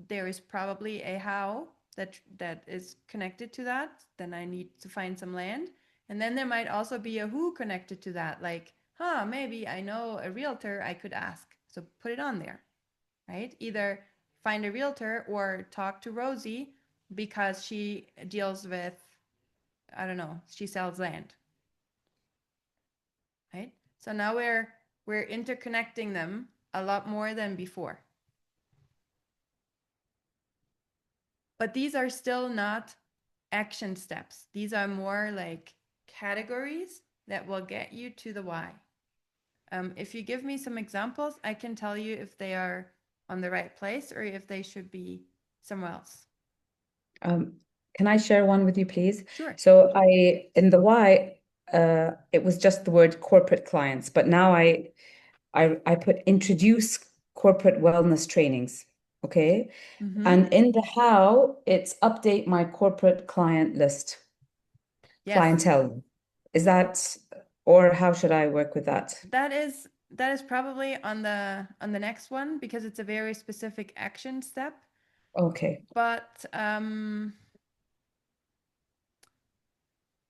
Speaker 1: there is probably a how that is connected to that. Then I need to find some land, and then there might also be a who connected to that, like, maybe I know a realtor I could ask, so put it on there, right? Either find a realtor or talk to Rosie because she deals with, I don't know, she sells land, right? So now we're interconnecting them a lot more than before. But these are still not action steps. These are more like categories that will get you to the why. If you give me some examples, I can tell you if they are on the right place or if they should be somewhere else.
Speaker 3: Can I share one with you, please?
Speaker 1: Sure.
Speaker 3: So in the why, it was just the word corporate clients, but now I put introduce corporate wellness trainings. Okay.
Speaker 1: Mm-hmm.
Speaker 3: And in the how, it's update my corporate client list,
Speaker 1: Yes.
Speaker 3: clientele. Is that, or how should I work with that?
Speaker 1: That is probably on the next one, because it's a very specific action step.
Speaker 3: Okay.
Speaker 1: But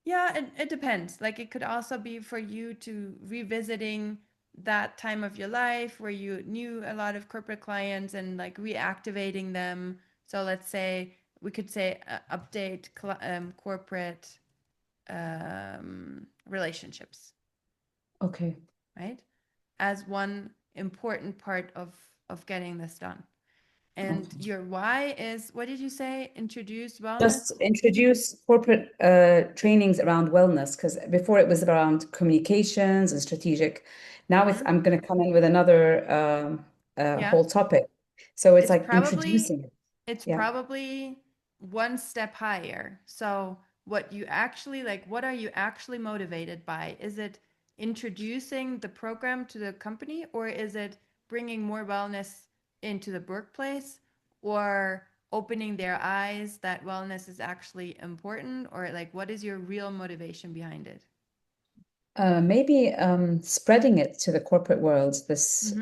Speaker 1: yeah, it depends. Like it could also be for you to revisiting that time of your life where you knew a lot of corporate clients and like reactivating them. So let's say we could say update corporate relationships,
Speaker 3: Okay.
Speaker 1: right? As one important part of getting this done. And
Speaker 3: Okay.
Speaker 1: your why is, what did you say? Introduce wellness?
Speaker 3: Just introduce corporate trainings around wellness, because before it was around communications and strategic. Now I'm going to come in with another
Speaker 1: Yeah.
Speaker 3: whole topic. So it's like
Speaker 1: probably
Speaker 3: introducing it.
Speaker 1: it's
Speaker 3: Yeah.
Speaker 1: probably one step higher. So what you actually like, what are you actually motivated by? Is it introducing the program to the company, or is it bringing more wellness into the workplace, or opening their eyes that wellness is actually important, or like what is your real motivation behind it?
Speaker 3: Maybe spreading it to the corporate world, this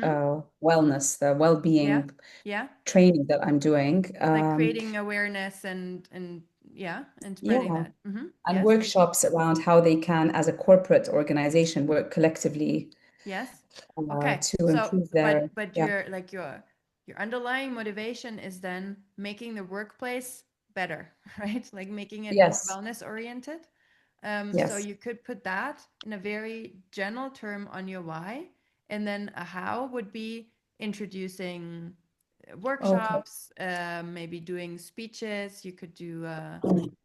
Speaker 3: wellness, the well-being
Speaker 1: Yeah.
Speaker 3: training that I'm doing.
Speaker 1: Like creating awareness and yeah, and spreading
Speaker 3: Yeah.
Speaker 1: that.
Speaker 3: And
Speaker 1: Yes.
Speaker 3: workshops around how they can, as a corporate organization, work collectively
Speaker 1: Yes. Okay.
Speaker 3: to
Speaker 1: So,
Speaker 3: improve their,
Speaker 1: but
Speaker 3: yeah.
Speaker 1: your underlying motivation is then making the workplace better, right? Like making it more
Speaker 3: Yes.
Speaker 1: wellness oriented.
Speaker 3: Yes.
Speaker 1: So you could put that in a very general term on your why, and then a how would be introducing workshops, maybe doing speeches. You could do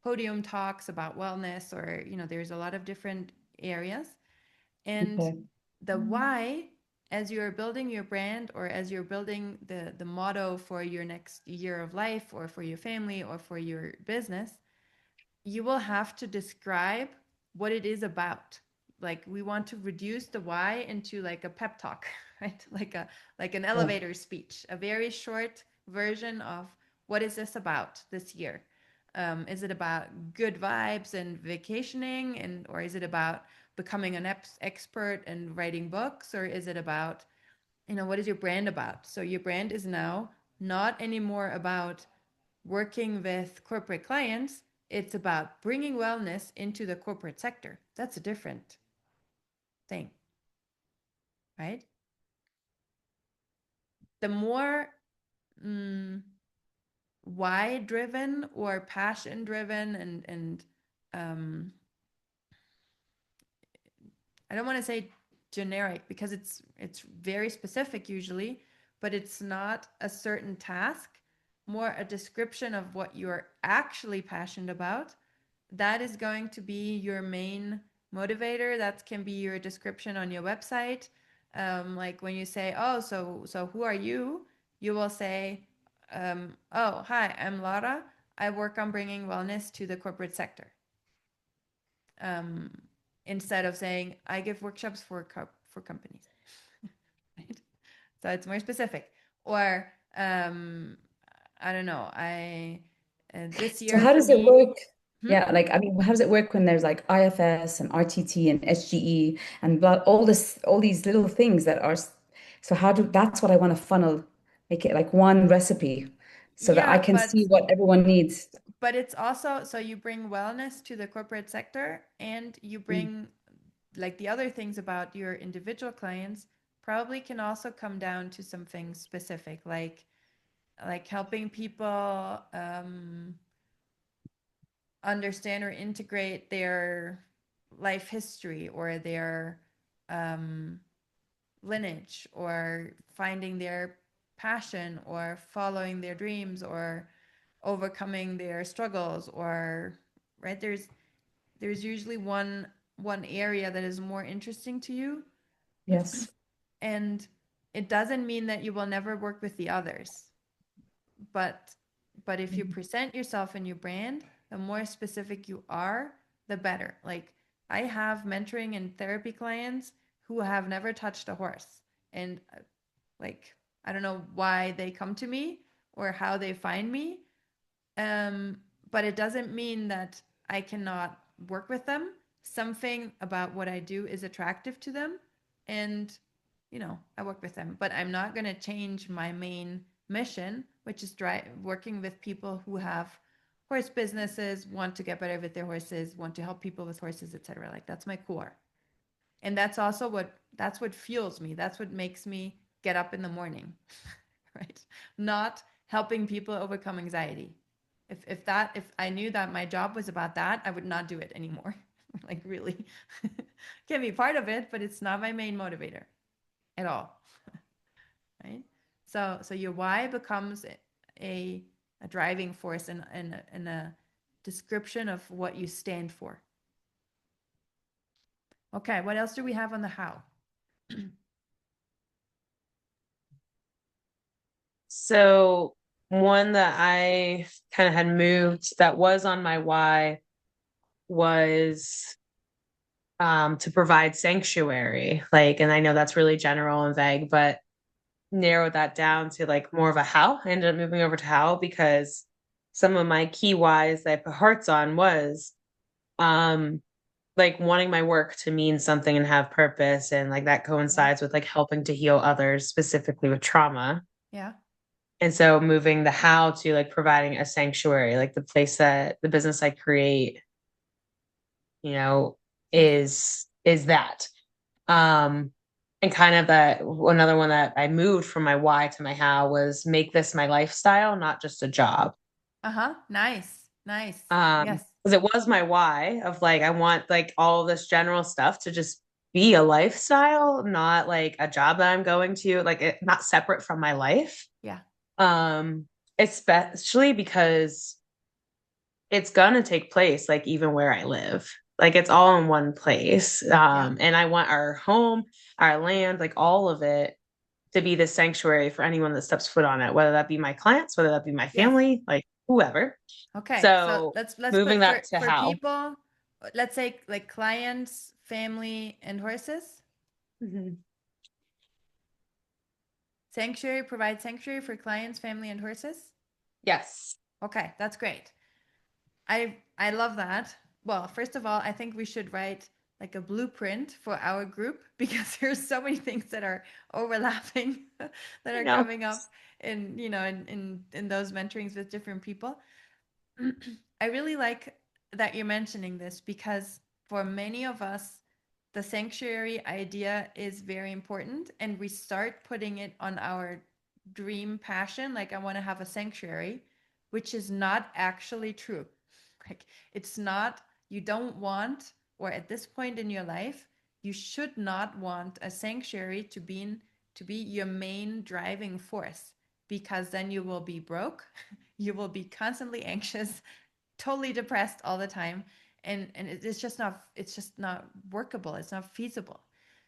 Speaker 1: podium talks about wellness, or you know, there's a lot of different areas. And
Speaker 3: Okay.
Speaker 1: the why, as you're building your brand, or as you're building the motto for your next year of life, or for your family, or for your business, you will have to describe what it is about. Like we want to reduce the why into like a pep talk, right? Like an elevator speech, a very short version of what is this about this year. Is it about good vibes and vacationing, or is it about becoming an expert and writing books, or is it about, you know, what is your brand about? So your brand is now not anymore about working with corporate clients. It's about bringing wellness into the corporate sector. That's a different thing, right? The more why driven or passion driven, and I don't want to say generic because it's very specific usually, but it's not a certain task, more a description of what you're actually passionate about. That is going to be your main motivator. That can be your description on your website. Like when you say, oh, so who are you? You will say, oh, hi, I'm Lara. I work on bringing wellness to the corporate sector. Instead of saying I give workshops for companies, right? So it's more specific. Or I don't know. This
Speaker 3: So
Speaker 1: year
Speaker 3: how
Speaker 1: for
Speaker 3: does it
Speaker 1: me.
Speaker 3: work? Yeah, like I mean, how does it work when there's like IFS and RTT and SGE and blah, all these little things that are so how do that's what I want to funnel, make it like one recipe so that I
Speaker 1: Yeah,
Speaker 3: can see what everyone needs.
Speaker 1: but it's also, so you bring wellness to the corporate sector, and you
Speaker 3: Mm.
Speaker 1: bring like the other things about your individual clients probably can also come down to some things specific, like helping people understand or integrate their life history or their lineage, or finding their passion or following their dreams or overcoming their struggles, or right, there's usually one area that is more interesting to you.
Speaker 3: Yes.
Speaker 1: And it doesn't mean that you will never work with the others, but if you
Speaker 3: Mhm.
Speaker 1: present yourself and your brand, the more specific you are, the better. Like, I have mentoring and therapy clients who have never touched a horse, and like, I don't know why they come to me or how they find me. But it doesn't mean that I cannot work with them. Something about what I do is attractive to them, and I work with them. But I'm not going to change my main mission, which is working with people who have horse businesses, want to get better with their horses, want to help people with horses, etc. Like, that's my core. And that's what fuels me. That's what makes me get up in the morning, right? Not helping people overcome anxiety. If I knew that my job was about that, I would not do it anymore. Like, really. Can be part of it, but it's not my main motivator at all. Right? So your why becomes a driving force, and a description of what you stand for. Okay, what else do we have on the how?
Speaker 2: So one that I kind of had moved that was on my why was to provide sanctuary. Like, and I know that's really general and vague, but narrowed that down to like more of a how. I ended up moving over to how because some of my key whys that I put hearts on was um like wanting my work to mean something and have purpose, and like that coincides with like helping to heal others, specifically with trauma.
Speaker 1: Yeah.
Speaker 2: And so moving the how to like providing a sanctuary, like the place that the business I create, you know, is that. And kind of that another one that I moved from my why to my how was make this my lifestyle, not just a job.
Speaker 1: Uh-huh. Nice. Nice. Yes.
Speaker 2: Because it was my why of like I want like all this general stuff to just be a lifestyle, not like a job that I'm going to, like it not separate from my life.
Speaker 1: Yeah.
Speaker 2: Especially because it's gonna take place like even where I live. Like it's all in one place.
Speaker 1: Yeah.
Speaker 2: And I want our home, our land, like all of it to be the sanctuary for anyone that steps foot on it, whether that be my clients, whether that be my
Speaker 1: Yes.
Speaker 2: family, like whoever.
Speaker 1: Okay. So
Speaker 2: So
Speaker 1: let's
Speaker 2: moving
Speaker 1: put
Speaker 2: that to
Speaker 1: for
Speaker 2: how.
Speaker 1: people, let's say like clients, family, and horses.
Speaker 2: Mhm.
Speaker 1: Sanctuary, provide sanctuary for clients, family, and horses.
Speaker 2: Yes.
Speaker 1: Okay, that's great. I love that. Well, first of all, I think we should write like a blueprint for our group, because there's so many things that are overlapping that
Speaker 2: I
Speaker 1: are
Speaker 2: know.
Speaker 1: coming up in those mentorings with different people. I really like that you're mentioning this, because for many of us, the sanctuary idea is very important, and we start putting it on our dream passion. Like, I want to have a sanctuary which is not actually true. Like, it's not, you don't want, or at this point in your life, you should not want a sanctuary to be your main driving force, because then you will be broke, you will be constantly anxious, totally depressed all the time, and it's just not workable, it's not feasible.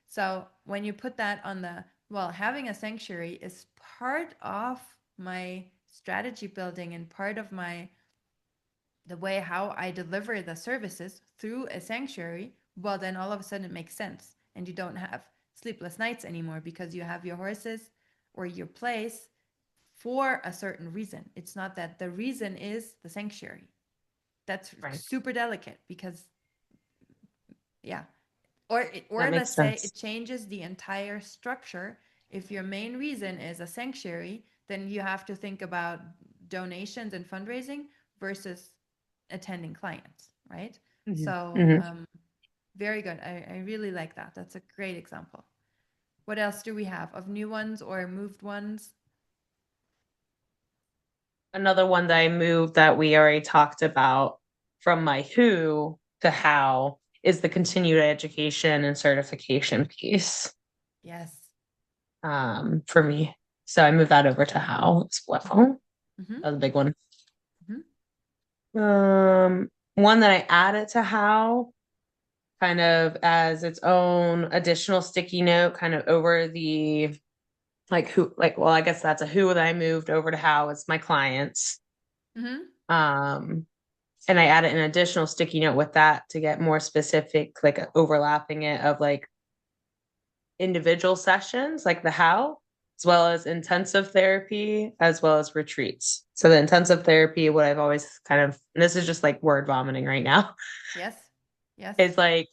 Speaker 1: So when you put that on the, well, having a sanctuary is part of my strategy building and part of the way how I deliver the services through a sanctuary, well, then all of a sudden it makes sense, and you don't have sleepless nights anymore because you have your horses or your place for a certain reason. It's not that the reason is the sanctuary. That's
Speaker 2: Right.
Speaker 1: super delicate, because yeah, or
Speaker 2: That makes
Speaker 1: let's say
Speaker 2: sense.
Speaker 1: it changes the entire structure. If your main reason is a sanctuary, then you have to think about donations and fundraising versus attending clients, right? So very good. I really like that. That's a great example. What else do we have of new ones or moved ones?
Speaker 2: Another one that I moved that we already talked about from my who to how is the continued education and certification piece
Speaker 1: Yes.
Speaker 2: for me. So I moved that over to how as well.
Speaker 1: Mm-hmm.
Speaker 2: That was a big one.
Speaker 1: Mm-hmm.
Speaker 2: One that I added to how kind of as its own additional sticky note, kind of over the well, I guess that's a who that I moved over to how. It's my clients.
Speaker 1: Mm-hmm.
Speaker 2: And I added an additional sticky note with that to get more specific, like overlapping it of like individual sessions, like the how, as well as intensive therapy, as well as retreats. So the intensive therapy, what I've always kind of, and this is just like word vomiting right now,
Speaker 1: Yes. Yes.
Speaker 2: is like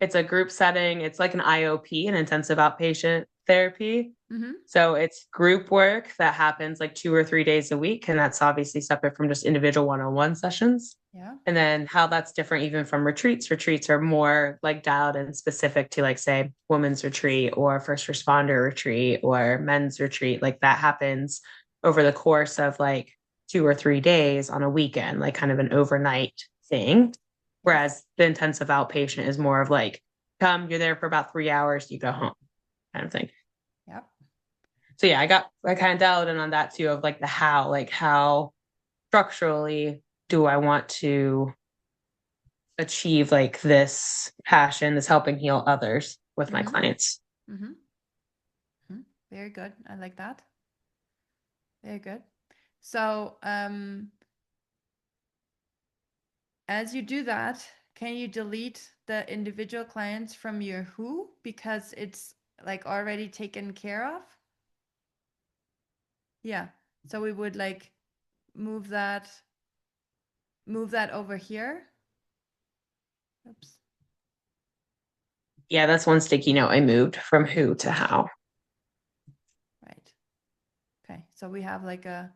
Speaker 2: it's a group setting. It's like an IOP, an intensive outpatient therapy.
Speaker 1: Mm-hmm.
Speaker 2: So it's group work that happens like 2 or 3 days a week. And that's obviously separate from just individual one-on-one sessions.
Speaker 1: Yeah.
Speaker 2: And then how that's different even from retreats. Retreats are more like dialed in specific to like, say, women's retreat or first responder retreat or men's retreat. Like that happens over the course of like 2 or 3 days on a weekend, like kind of an overnight thing. Whereas the intensive outpatient is more of like, come, you're there for about 3 hours, you go home kind of thing.
Speaker 1: Yep.
Speaker 2: So yeah, I kind of dialed in on that too of like the how, like how structurally do I want to achieve like this passion, this helping heal others with my clients.
Speaker 1: Mm-hmm. Mm-hmm. Very good. I like that. Very good. So, as you do that, can you delete the individual clients from your who, because it's like already taken care of? Yeah. So we would like move that over here. Oops.
Speaker 2: Yeah, that's one sticky note I moved from who to how.
Speaker 1: Right. Okay. So we have like a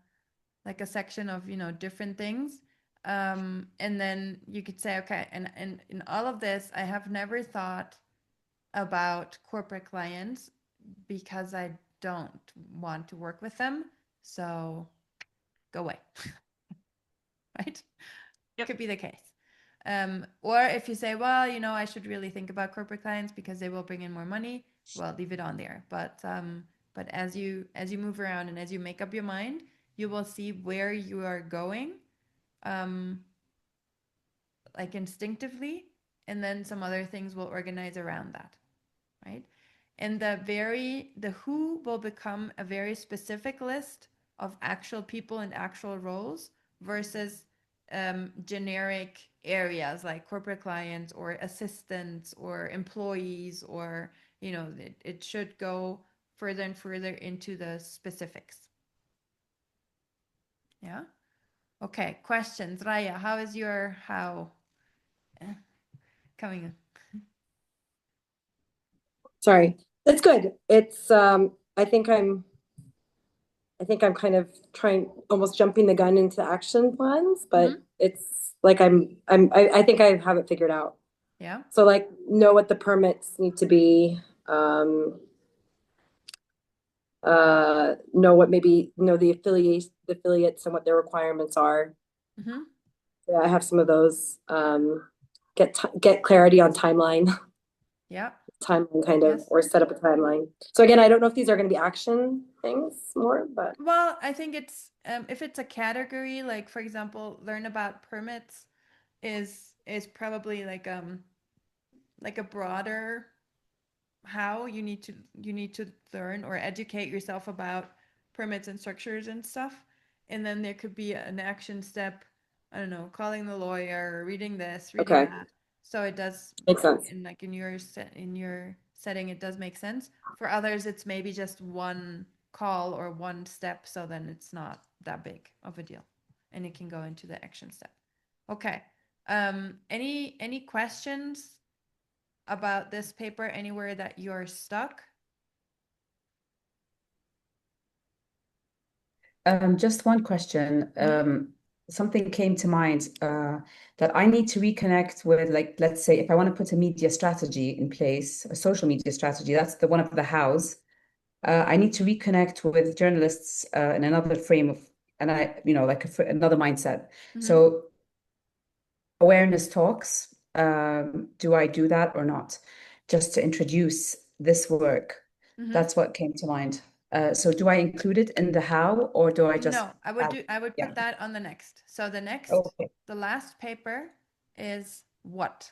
Speaker 1: section of, different things. And then you could say, okay, and in all of this, I have never thought about corporate clients because I don't want to work with them. So go away. Right?
Speaker 2: Yep.
Speaker 1: Could be the case. Or if you say, well, I should really think about corporate clients because they will bring in more money, well, leave it on there. But as you move around and as you make up your mind, you will see where you are going, like instinctively, and then some other things will organize around that, right? And the who will become a very specific list of actual people and actual roles versus generic areas like corporate clients or assistants or employees, or it should go further and further into the specifics. Yeah. Okay. Questions, Raya? How is your how coming?
Speaker 4: Sorry. It's good. It's I think I'm kind of trying, almost jumping the gun into action plans, but it's like I think I have it figured out.
Speaker 1: Yeah.
Speaker 4: So like know what the permits need to be. know what maybe know the affiliates and what their requirements are.
Speaker 1: Mm-hmm.
Speaker 4: Yeah, I have some of those. Get clarity on timeline.
Speaker 1: Yeah.
Speaker 4: Timeline kind of,
Speaker 1: Yes.
Speaker 4: or set up a timeline. So again, I don't know if these are going to be action things more, but
Speaker 1: Well, I think it's if it's a category, like for example, learn about permits is probably like a broader how you need to learn or educate yourself about permits and structures and stuff. And then there could be an action step, I don't know, calling the lawyer, reading this, reading
Speaker 4: okay,
Speaker 1: that. So it does
Speaker 4: makes sense.
Speaker 1: in your setting it does make sense. For others it's maybe just one call or one step, so then it's not that big of a deal and it can go into the action step. Okay. Any questions about this paper anywhere that you're stuck?
Speaker 3: Just one question.
Speaker 1: Mhm.
Speaker 3: Something came to mind that I need to reconnect with, like, let's say if I want to put a media strategy in place, a social media strategy, that's the one of the hows. I need to reconnect with journalists in another frame of, and like another mindset.
Speaker 1: Mhm.
Speaker 3: So awareness talks, do I do that or not? Just to introduce this work.
Speaker 1: Mhm.
Speaker 3: That's what came to mind. So do I include it in the how, or do I just
Speaker 1: No, I would
Speaker 3: add?
Speaker 1: put
Speaker 3: Yeah.
Speaker 1: that on the next. So
Speaker 3: Okay.
Speaker 1: the last paper is what?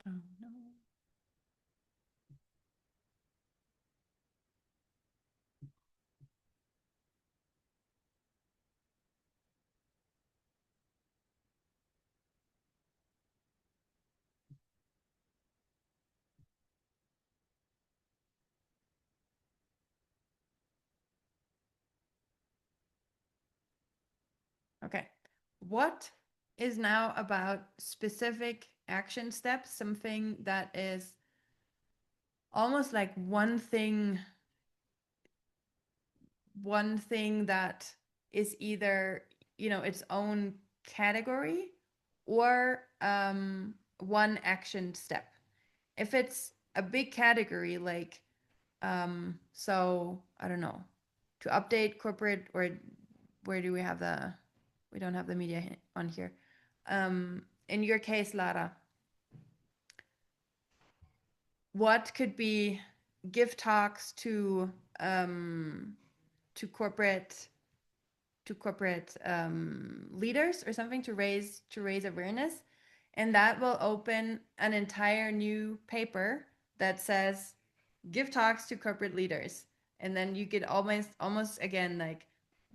Speaker 1: Oh no. Okay. What is now about specific action steps, something that is almost like one thing that is either, its own category or one action step. If it's a big category, like, so I don't know, to update corporate, or where do we don't have the media on here. In your case, Lara, what could be give talks to corporate leaders or something to raise awareness, and that will open an entire new paper that says give talks to corporate leaders. And then you get almost again, like,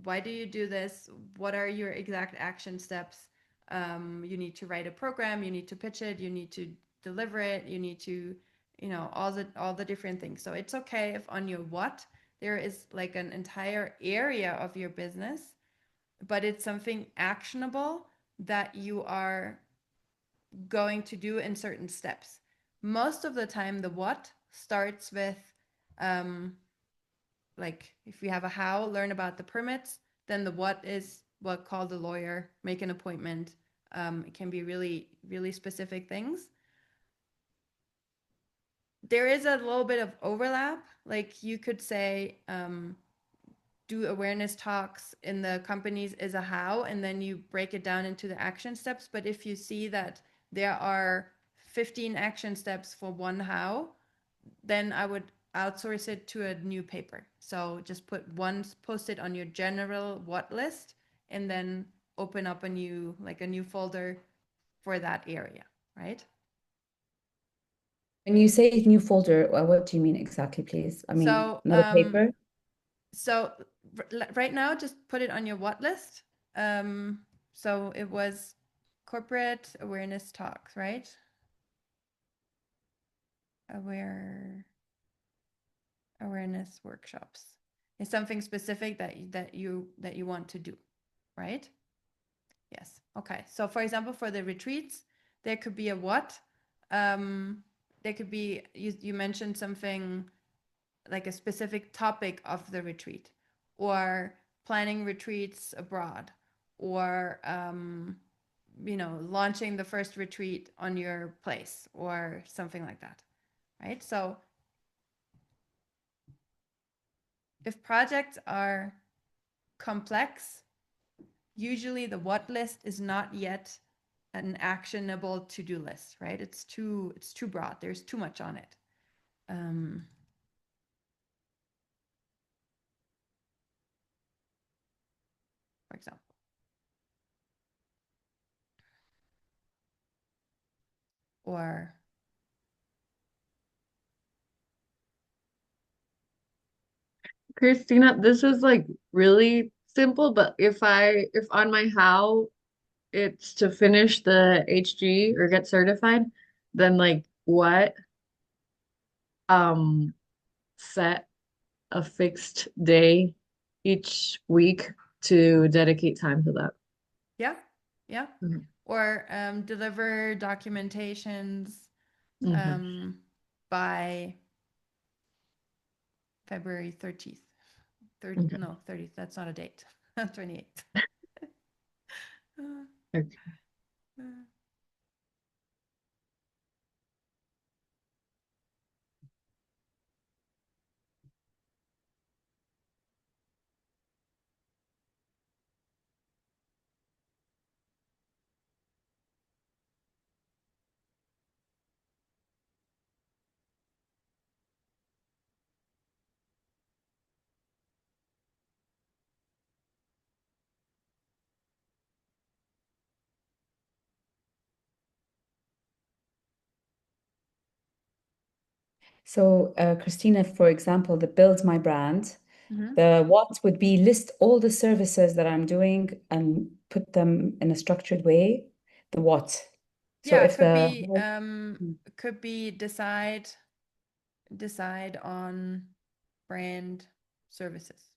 Speaker 1: why do you do this, what are your exact action steps? You need to write a program, you need to pitch it, you need to deliver it, you need to, all the different things. So it's okay if on your what there is like an entire area of your business, but it's something actionable that you are going to do in certain steps. Most of the time, the what starts with, like, if we have a how, learn about the permits, then the what is what, call the lawyer, make an appointment. It can be really, really specific things. There is a little bit of overlap. Like you could say, do awareness talks in the companies is a how, and then you break it down into the action steps. But if you see that there are 15 action steps for one how, then I would outsource it to a new paper. So just post it on your general what list, and then open up a new folder for that area, right?
Speaker 3: When you say new folder, what do you mean exactly, please? I mean,
Speaker 1: So
Speaker 3: another paper?
Speaker 1: so right now, just put it on your what list. So it was corporate awareness talks, right? Awareness workshops is something specific that you want to do, right? Yes. Okay. So for example, for the retreats, there could be a what. There could be, you mentioned something like a specific topic of the retreat, or planning retreats abroad, or launching the first retreat on your place or something like that, right? So if projects are complex, usually the what list is not yet an actionable to-do list, right? It's too broad. There's too much on it. For example. Or
Speaker 5: Christina, this is like really simple, but if on my how it's to finish the HG or get certified, then like what um set a fixed day each week to dedicate time to that.
Speaker 1: yeah.
Speaker 5: Mhm.
Speaker 1: Or deliver documentations by February 30th.
Speaker 5: Okay.
Speaker 1: No, 30th. That's not a date. 28th.
Speaker 5: Okay.
Speaker 3: So, Christina, for example, the build my brand, the what would be list all the services that I'm doing and put them in a structured way. The what. So
Speaker 1: Yeah,
Speaker 3: if
Speaker 1: could be decide on brand services.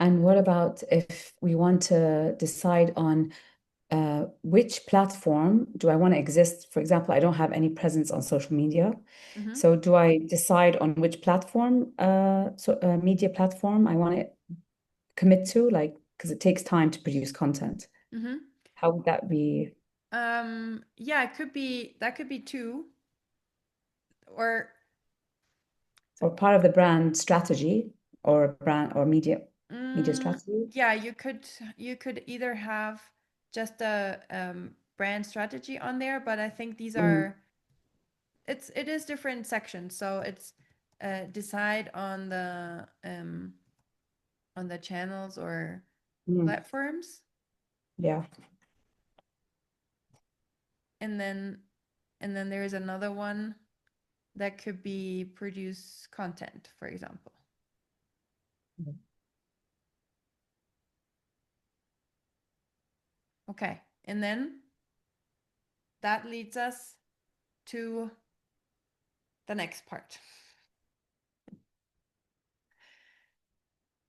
Speaker 3: and what about if we want to decide on which platform do I want to exist? For example, I don't have any presence on social media. So do I decide on which platform, media platform I want to commit to, like, because it takes time to produce content. How would that be?
Speaker 1: Yeah, that could be two. Or
Speaker 3: Part of the brand strategy or brand or media strategy?
Speaker 1: yeah, you could either have just a brand strategy on there, but I think these are it is different sections. So it's decide on the channels or platforms,
Speaker 3: Yeah.
Speaker 1: and then there is another one that could be produce content, for example. Okay, and then that leads us to the next part.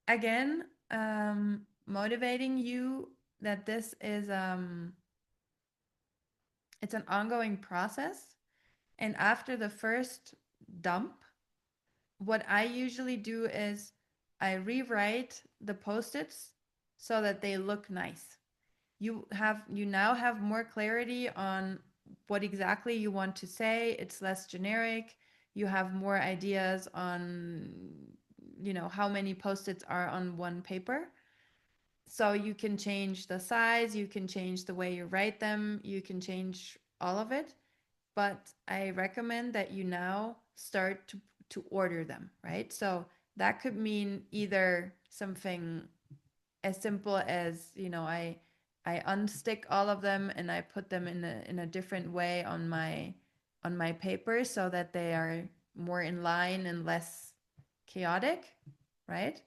Speaker 1: Again, motivating you that this is it's an ongoing process. And after the first dump, what I usually do is I rewrite the post-its so that they look nice. You now have more clarity on what exactly you want to say. It's less generic. You have more ideas on how many post-its are on one paper. So you can change the size, you can change the way you write them, you can change all of it. But I recommend that you now start to order them, right? So that could mean either something as simple as, I unstick all of them and I put them in a different way on my paper so that they are more in line and less chaotic, right?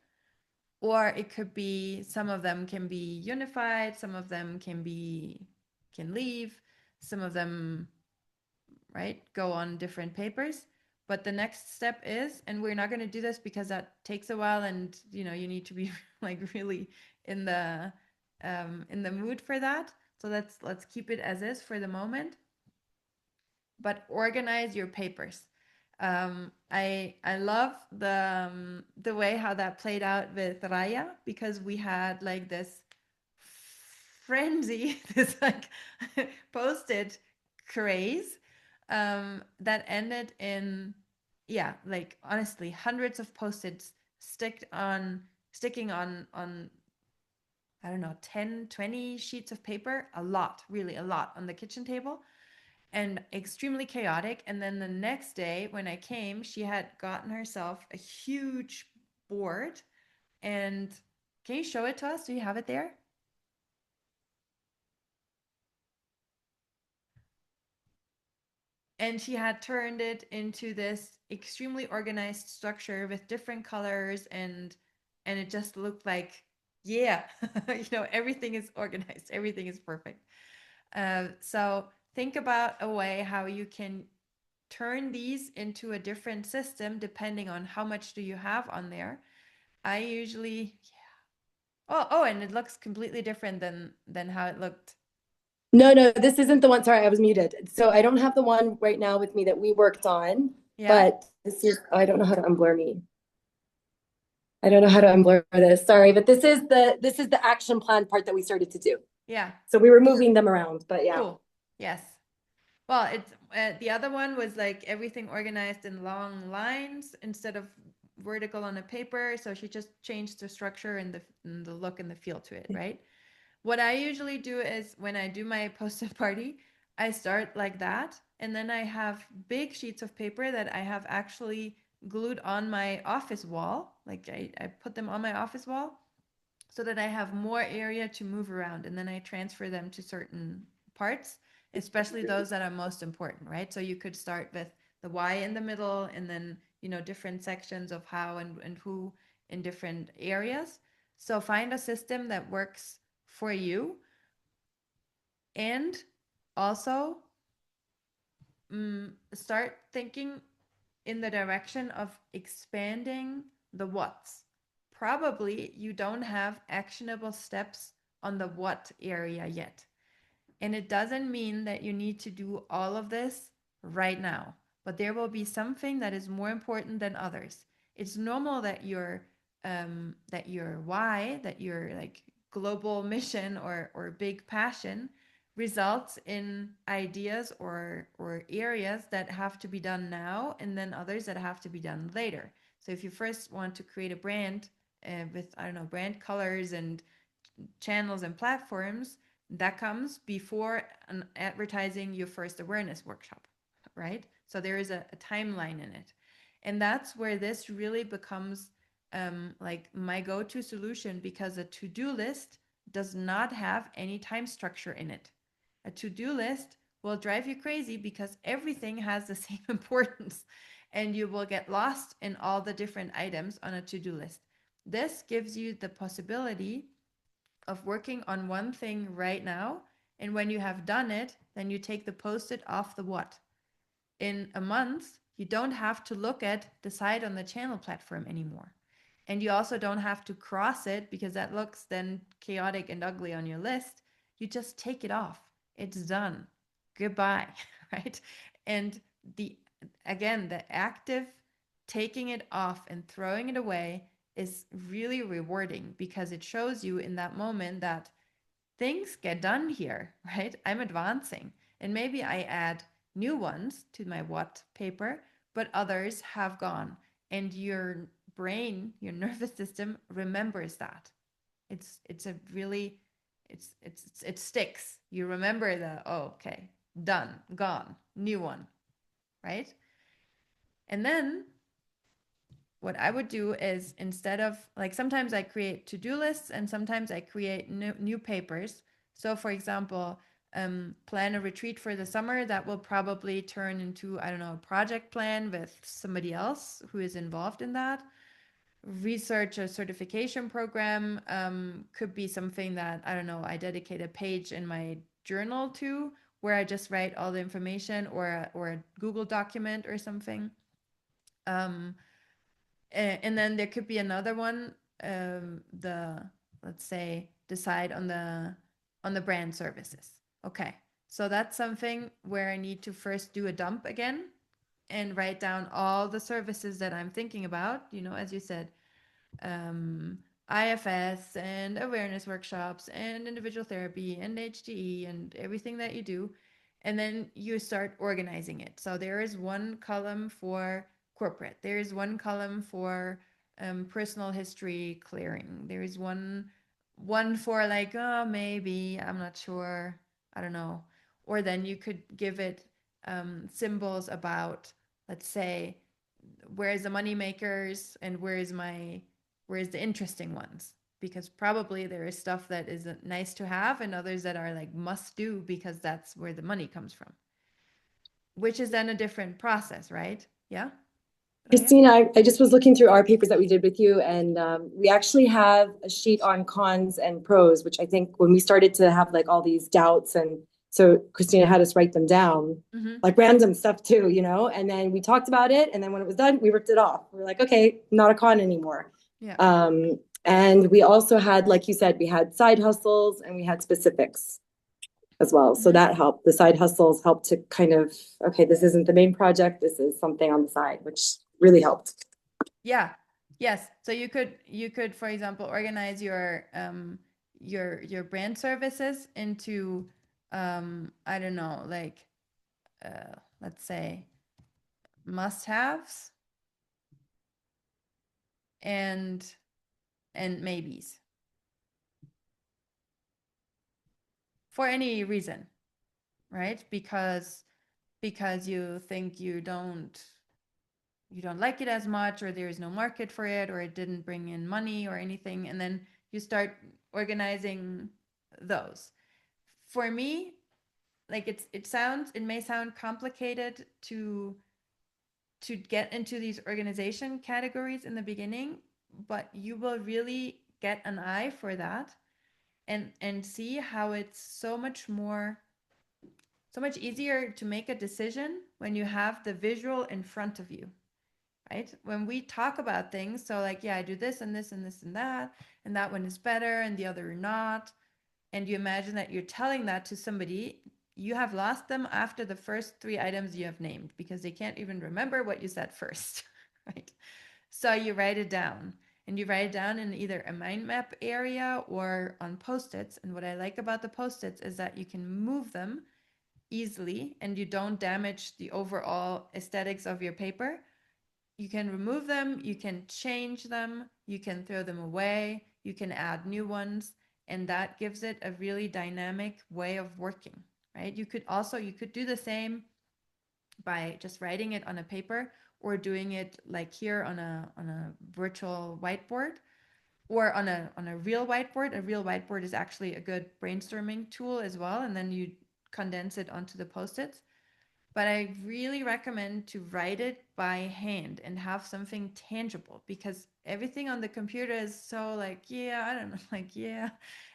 Speaker 1: Or it could be some of them can be unified, some of them can leave, some of them, right, go on different papers. But the next step is, and we're not going to do this because that takes a while, and you need to be like really in the mood for that. So let's keep it as is for the moment. But organize your papers. I love the way how that played out with Raya, because we had like this frenzy, this like post-it craze, that ended in, yeah, like honestly hundreds of post-its sticking on I don't know, 10 20 sheets of paper, a lot, really a lot, on the kitchen table, and extremely chaotic. And then the next day when I came, she had gotten herself a huge board. And can you show it to us? Do you have it there? And she had turned it into this extremely organized structure with different colors, and it just looked like, yeah, everything is organized, everything is perfect. So think about a way how you can turn these into a different system depending on how much do you have on there. I usually, yeah. Oh, and it looks completely different than how it looked.
Speaker 4: No, this isn't the one. Sorry, I was muted. So I don't have the one right now with me that we worked on,
Speaker 1: Yeah.
Speaker 4: but this is, I don't know how to unblur me. I don't know how to unblur this. Sorry, but this is the action plan part that we started to do.
Speaker 1: Yeah.
Speaker 4: So we were moving them around, but yeah.
Speaker 1: Cool. Yes. Well, it's the other one was like everything organized in long lines instead of vertical on a paper. So she just changed the structure and the look and the feel to it, right? What I usually do is when I do my post-it party, I start like that, and then I have big sheets of paper that I have actually glued on my office wall. Like I put them on my office wall so that I have more area to move around, and then I transfer them to certain parts, especially those that are most important, right? So you could start with the why in the middle, and then different sections of how and who in different areas. So find a system that works for you, and also start thinking in the direction of expanding the what's. Probably you don't have actionable steps on the what area yet. And it doesn't mean that you need to do all of this right now, but there will be something that is more important than others. It's normal that your why, that your like global mission or big passion results in ideas or areas that have to be done now, and then others that have to be done later. So if you first want to create a brand with, I don't know, brand colors and channels and platforms, that comes before advertising your first awareness workshop, right? So there is a timeline in it. And that's where this really becomes like my go-to solution, because a to-do list does not have any time structure in it. A to-do list will drive you crazy because everything has the same importance, and you will get lost in all the different items on a to-do list. This gives you the possibility of working on one thing right now, and when you have done it, then you take the post-it off the what. In a month, you don't have to look at decide on the channel platform anymore. And you also don't have to cross it, because that looks then chaotic and ugly on your list. You just take it off. It's done. Goodbye, right? And the active taking it off and throwing it away is really rewarding, because it shows you in that moment that things get done here, right? I'm advancing. And maybe I add new ones to my what paper, but others have gone. And your brain, your nervous system remembers that. It's a really, it sticks. You remember the, oh, okay, done, gone, new one, right? And then what I would do is, instead of, like, sometimes I create to-do lists and sometimes I create new papers. So for example, plan a retreat for the summer that will probably turn into, I don't know, a project plan with somebody else who is involved in that. Research a certification program could be something that, I don't know, I dedicate a page in my journal to, where I just write all the information, or a Google document or something. And then there could be another one, let's say, decide on the brand services. Okay, so that's something where I need to first do a dump again and write down all the services that I'm thinking about, as you said, IFS and awareness workshops and individual therapy and HGE and everything that you do. And then you start organizing it. So there is one column for corporate. There is one column for personal history clearing. There is one for, like, oh, maybe, I'm not sure, I don't know. Or then you could give it symbols about, let's say, where's the money makers and where's the interesting ones, because probably there is stuff that is nice to have and others that are like must do because that's where the money comes from, which is then a different process, right? Yeah.
Speaker 4: Christina, I just was looking through our papers that we did with you, and we actually have a sheet on cons and pros, which I think when we started to have like all these doubts, and so Christina had us write them down, like random stuff too, and then we talked about it, and then when it was done, we ripped it off. We were like, okay, not a con anymore.
Speaker 1: Yeah.
Speaker 4: And we also had, like you said, we had side hustles and we had specifics as well. So that helped. The side hustles helped to kind of, okay, this isn't the main project, this is something on the side, which really helped.
Speaker 1: Yeah. Yes. So you could, for example, organize your brand services into I don't know, like let's say must-haves and maybes, for any reason, right? Because you think you don't like it as much, or there is no market for it, or it didn't bring in money or anything, and then you start organizing those. For me, like, it may sound complicated to get into these organization categories in the beginning, but you will really get an eye for that and see how it's so much easier to make a decision when you have the visual in front of you, right? When we talk about things, so like, yeah, I do this and this and this and that one is better and the other not, and you imagine that you're telling that to somebody, you have lost them after the first 3 items you have named, because they can't even remember what you said first, right? So you write it down, and you write it down in either a mind map area or on Post-its. And what I like about the Post-its is that you can move them easily and you don't damage the overall aesthetics of your paper. You can remove them, you can change them, you can throw them away, you can add new ones, and that gives it a really dynamic way of working, right? You could do the same by just writing it on a paper, or doing it like here on a virtual whiteboard, or on a real whiteboard. A real whiteboard is actually a good brainstorming tool as well, and then you condense it onto the Post-its. But I really recommend to write it by hand and have something tangible, because everything on the computer is so like, yeah, I don't know, like, yeah.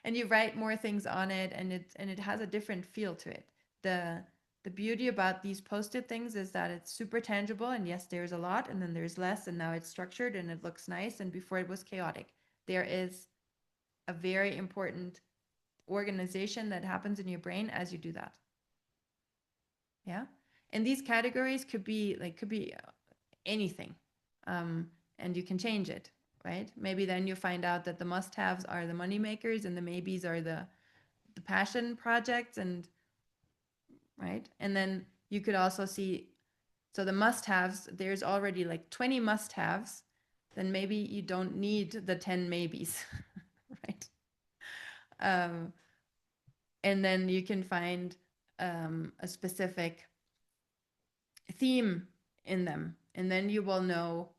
Speaker 1: And you write more things on it, and it has a different feel to it. The beauty about these Post-it things is that it's super tangible, and yes, there's a lot, and then there's less, and now it's structured and it looks nice, and before it was chaotic. There is a very important organization that happens in your brain as you do that. Yeah. And these categories could be anything. And you can change it, right? Maybe then you find out that the must-haves are the money makers and the maybes are the passion projects, and right. And then you could also see, so the must-haves, there's already like 20 must-haves, then maybe you don't need the 10 maybes, right? Um, and then you can find a specific theme in them, and then you will know,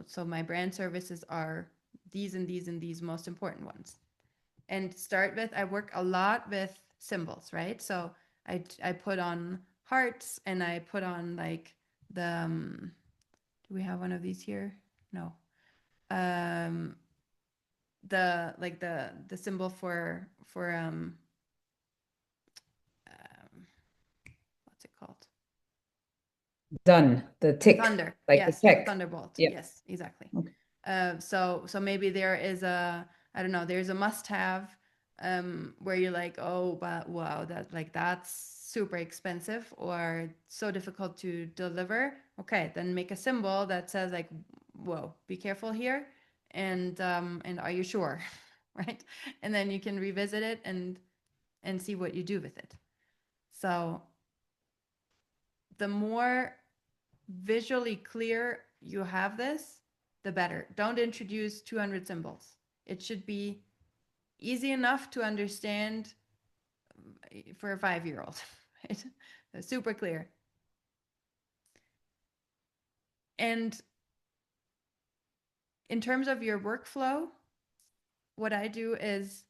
Speaker 1: so my brand services are these and these and these most important ones. And start with, I work a lot with symbols, right? So I put on hearts, and I put on like the do we have one of these here? No. The like the symbol for what's it called?
Speaker 3: Done. The tick,
Speaker 1: Thunder.
Speaker 3: like the
Speaker 1: Yes, the
Speaker 3: check.
Speaker 1: thunderbolt.
Speaker 3: Yeah.
Speaker 1: Yes, exactly.
Speaker 3: Okay.
Speaker 1: So maybe there is I don't know, there's a must-have where you're like, oh, but wow, that's super expensive or so difficult to deliver. Okay, then make a symbol that says like, whoa, be careful here, and are you sure, right? And then you can revisit it and see what you do with it. So the more visually clear you have this, the better. Don't introduce 200 symbols. It should be easy enough to understand for a 5-year-old, right? Super clear. And in terms of your workflow, what I do is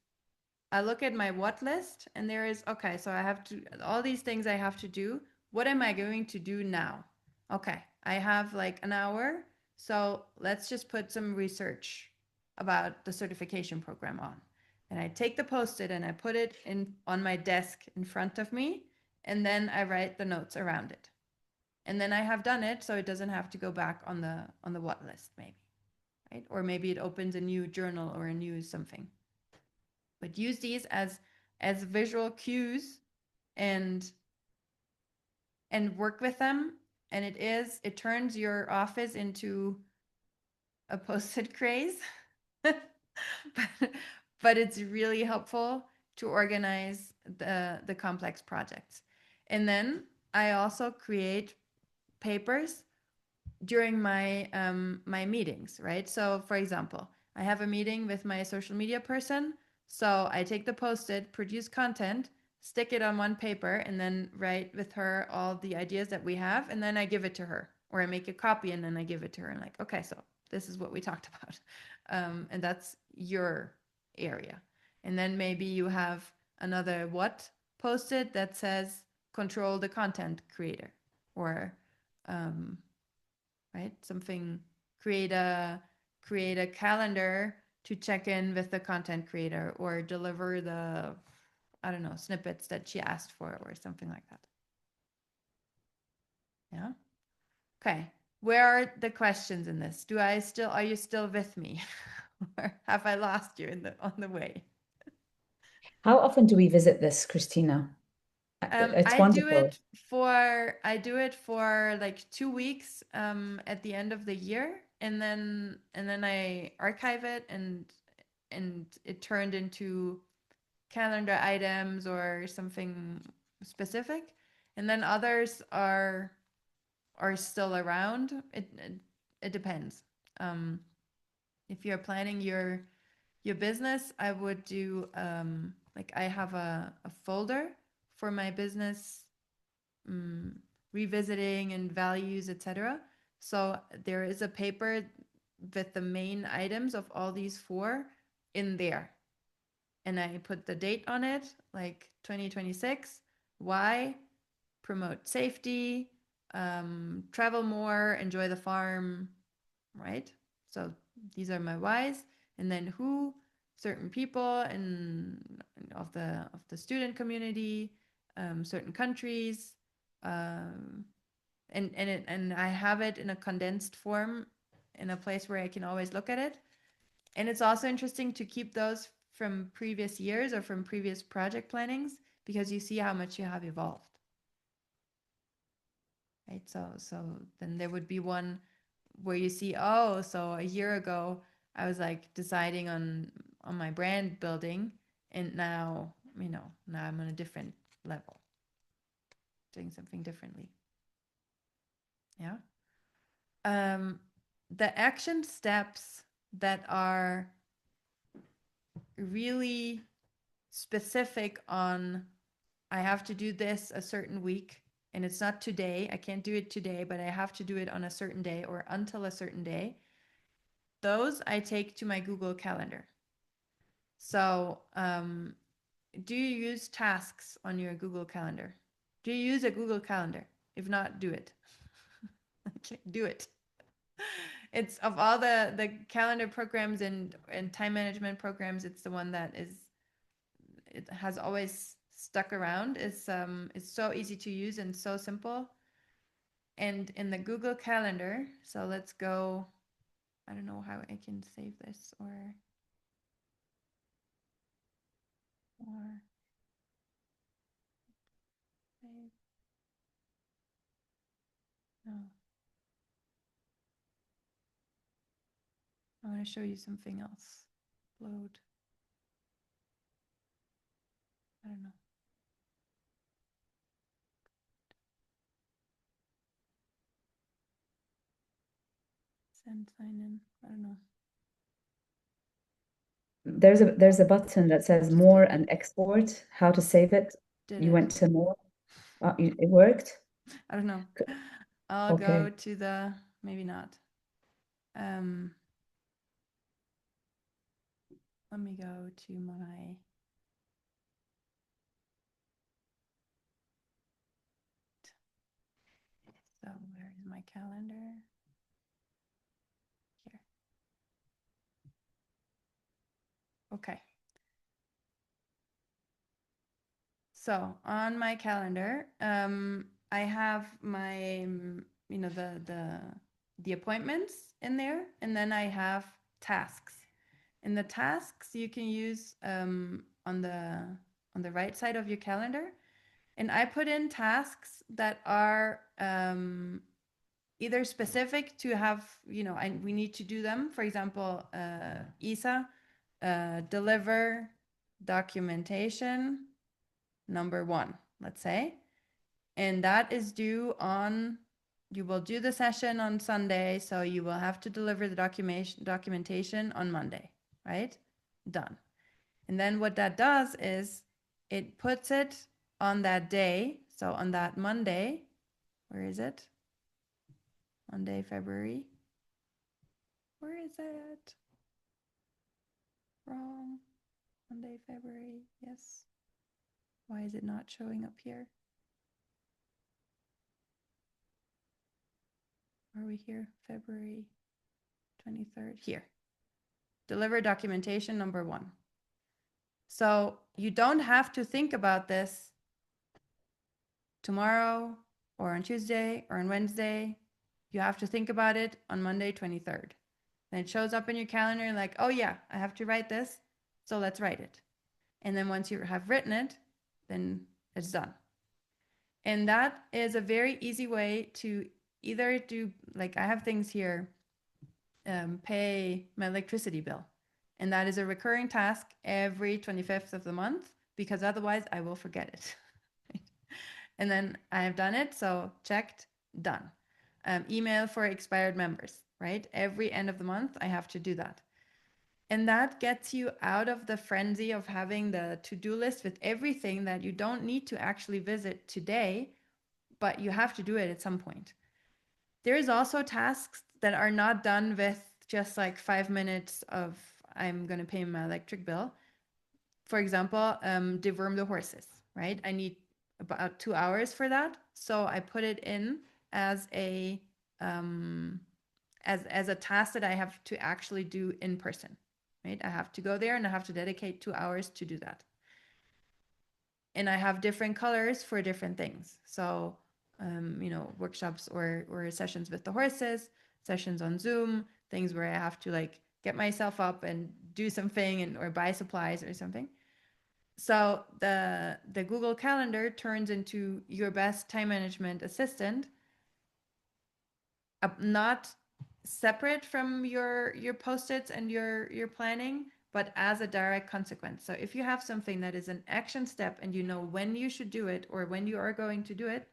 Speaker 1: I look at my what list, and there is, okay, so I have to, all these things I have to do. What am I going to do now? Okay, I have like an hour. So let's just put some research about the certification program on. And I take the Post-it and I put it in on my desk in front of me. And then I write the notes around it. And then I have done it, so it doesn't have to go back on the what list, maybe, right? Or maybe it opens a new journal or a new something. But use these as visual cues and work with them. And it turns your office into a Post-it craze. but it's really helpful to organize the complex projects. And then I also create papers during my my meetings, right? So for example, I have a meeting with my social media person, so I take the Post-it, produce content, stick it on one paper, and then write with her all the ideas that we have, and then I give it to her, or I make a copy and then I give it to her, and like, okay, so this is what we talked about, and that's your area. And then maybe you have another what Post-it that says control the content creator, or right? Something, create a calendar to check in with the content creator, or deliver the, I don't know, snippets that she asked for, or something like that. Yeah. Okay. Where are the questions in this? Are you still with me? Or have I lost you on the way?
Speaker 3: How often do we visit this, Christina? It's
Speaker 1: I do
Speaker 3: wonderful.
Speaker 1: it for like 2 weeks at the end of the year, and then I archive it, and it turned into calendar items or something specific, and then others are still around. It depends. If you're planning your business, I would do like, I have a folder for my business, revisiting and values, etc. So there is a paper with the main items of all these 4 in there. And I put the date on it, like 2026. Why? Promote safety, travel more, enjoy the farm, right? So these are my whys. And then who? Certain people and of the student community, certain countries, and I have it in a condensed form in a place where I can always look at it. And it's also interesting to keep those from previous years or from previous project plannings, because you see how much you have evolved. Right? So then there would be one where you see, oh, so a year ago I was like deciding on my brand building, and now, now I'm on a different level, doing something differently. Yeah. The action steps that are really specific on, I have to do this a certain week, and it's not today, I can't do it today, but I have to do it on a certain day or until a certain day, those I take to my Google Calendar. So, do you use tasks on your Google Calendar? Do you use a Google Calendar? If not, do it. Okay, do it. It's of all the calendar programs and time management programs, it's the one that it has always stuck around. It's so easy to use and so simple. And in the Google Calendar, so let's go, I don't know how I can save this or save. No. I want to show you something else. Load. I don't know. Send, sign in. I don't know.
Speaker 3: There's a button that says more and export. How to save it? You went to more. It worked.
Speaker 1: I don't know. I'll go to the, maybe not. Let me go to my, so where is my calendar? Here. Okay. So on my calendar, I have my, the appointments in there, and then I have tasks. And the tasks you can use on the right side of your calendar. And I put in tasks that are either specific to have, we need to do them. For example, Isa, deliver documentation number 1, let's say. And that is due on, you will do the session on Sunday, so you will have to deliver the documentation on Monday, right? Done. And then what that does is it puts it on that day. So on that Monday, where is it? Monday, February. Where is it? Wrong. Monday, February. Yes. Why is it not showing up here? Are we here? February 23rd. Here. Deliver documentation number 1. So you don't have to think about this tomorrow or on Tuesday or on Wednesday. You have to think about it on Monday 23rd. Then it shows up in your calendar like, oh yeah, I have to write this, so let's write it. And then once you have written it, then it's done. And that is a very easy way to either do, like I have things here, pay my electricity bill. And that is a recurring task every 25th of the month, because otherwise I will forget it. And then I have done it, so checked, done. Email for expired members, right? Every end of the month, I have to do that. And that gets you out of the frenzy of having the to-do list with everything that you don't need to actually visit today, but you have to do it at some point. There is also tasks that are not done with just like 5 minutes of I'm going to pay my electric bill. For example, deworm the horses, right? I need about 2 hours for that. So I put it in as a as a task that I have to actually do in person, right? I have to go there and I have to dedicate 2 hours to do that. And I have different colors for different things. So, workshops or sessions with the horses, sessions on Zoom, things where I have to like get myself up and do something or buy supplies or something. So the Google Calendar turns into your best time management assistant, not separate from your post-its and your planning, but as a direct consequence. So if you have something that is an action step and you know when you should do it or when you are going to do it,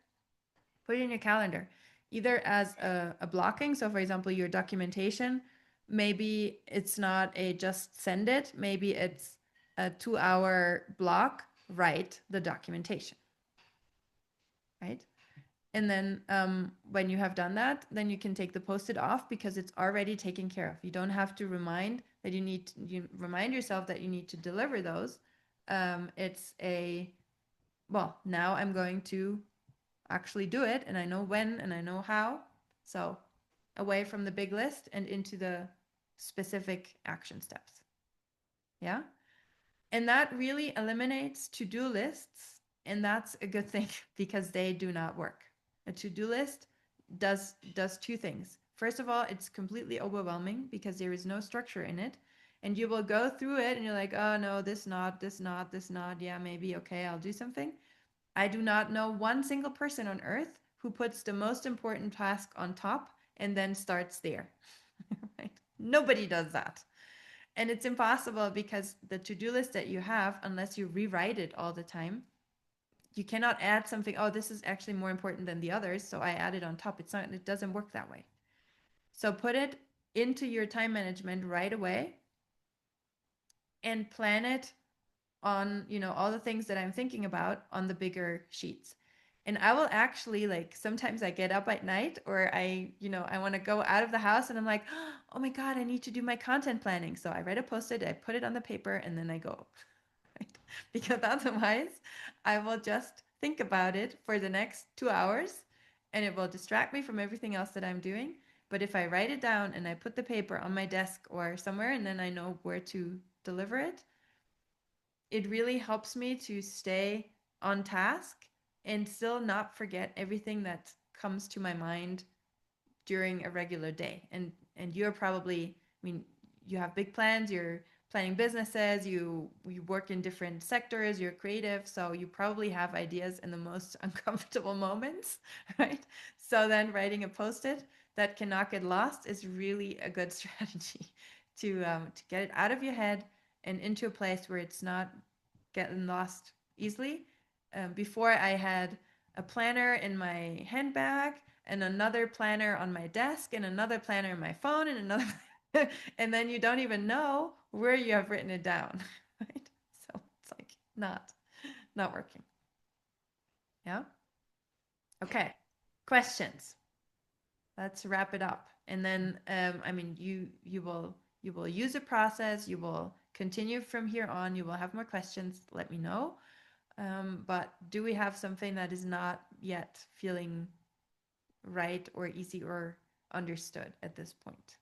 Speaker 1: put it in your calendar, either as a blocking. So for example, your documentation, maybe it's not a just send it, maybe it's a 2-hour block, write the documentation, right? And then when you have done that, then you can take the post-it off because it's already taken care of. You don't have to remind that you remind yourself that you need to deliver those. It's well, now I'm going to actually do it, and I know when and I know how. So away from the big list and into the specific action steps. Yeah. And that really eliminates to-do lists. And that's a good thing because they do not work. A to-do list does two things. First of all, it's completely overwhelming because there is no structure in it. And you will go through it and you're like, oh no, this not, this not, this not. Yeah, maybe, okay, I'll do something. I do not know one single person on earth who puts the most important task on top and then starts there. Right? Nobody does that. And it's impossible because the to-do list that you have, unless you rewrite it all the time, you cannot add something, oh, this is actually more important than the others, so I add it on top. It doesn't work that way. So put it into your time management right away and plan it on, all the things that I'm thinking about on the bigger sheets. And I will actually, like, sometimes I get up at night or I want to go out of the house and I'm like, oh my God, I need to do my content planning. So I write a post-it, I put it on the paper, and then I go. Right? Because otherwise I will just think about it for the next 2 hours and it will distract me from everything else that I'm doing. But if I write it down and I put the paper on my desk or somewhere and then I know where to deliver it, it really helps me to stay on task and still not forget everything that comes to my mind during a regular day. And you're probably, I mean, you have big plans, you're planning businesses, you work in different sectors, you're creative, so you probably have ideas in the most uncomfortable moments, right? So then writing a post-it that cannot get lost is really a good strategy to get it out of your head and into a place where it's not getting lost easily. Before I had a planner in my handbag and another planner on my desk and another planner in my phone and another and then you don't even know where you have written it down. Right? So it's like not working. Yeah. Okay. Questions. Let's wrap it up. And then I mean you will use a process, you will continue from here on, you will have more questions, let me know. But do we have something that is not yet feeling right or easy or understood at this point?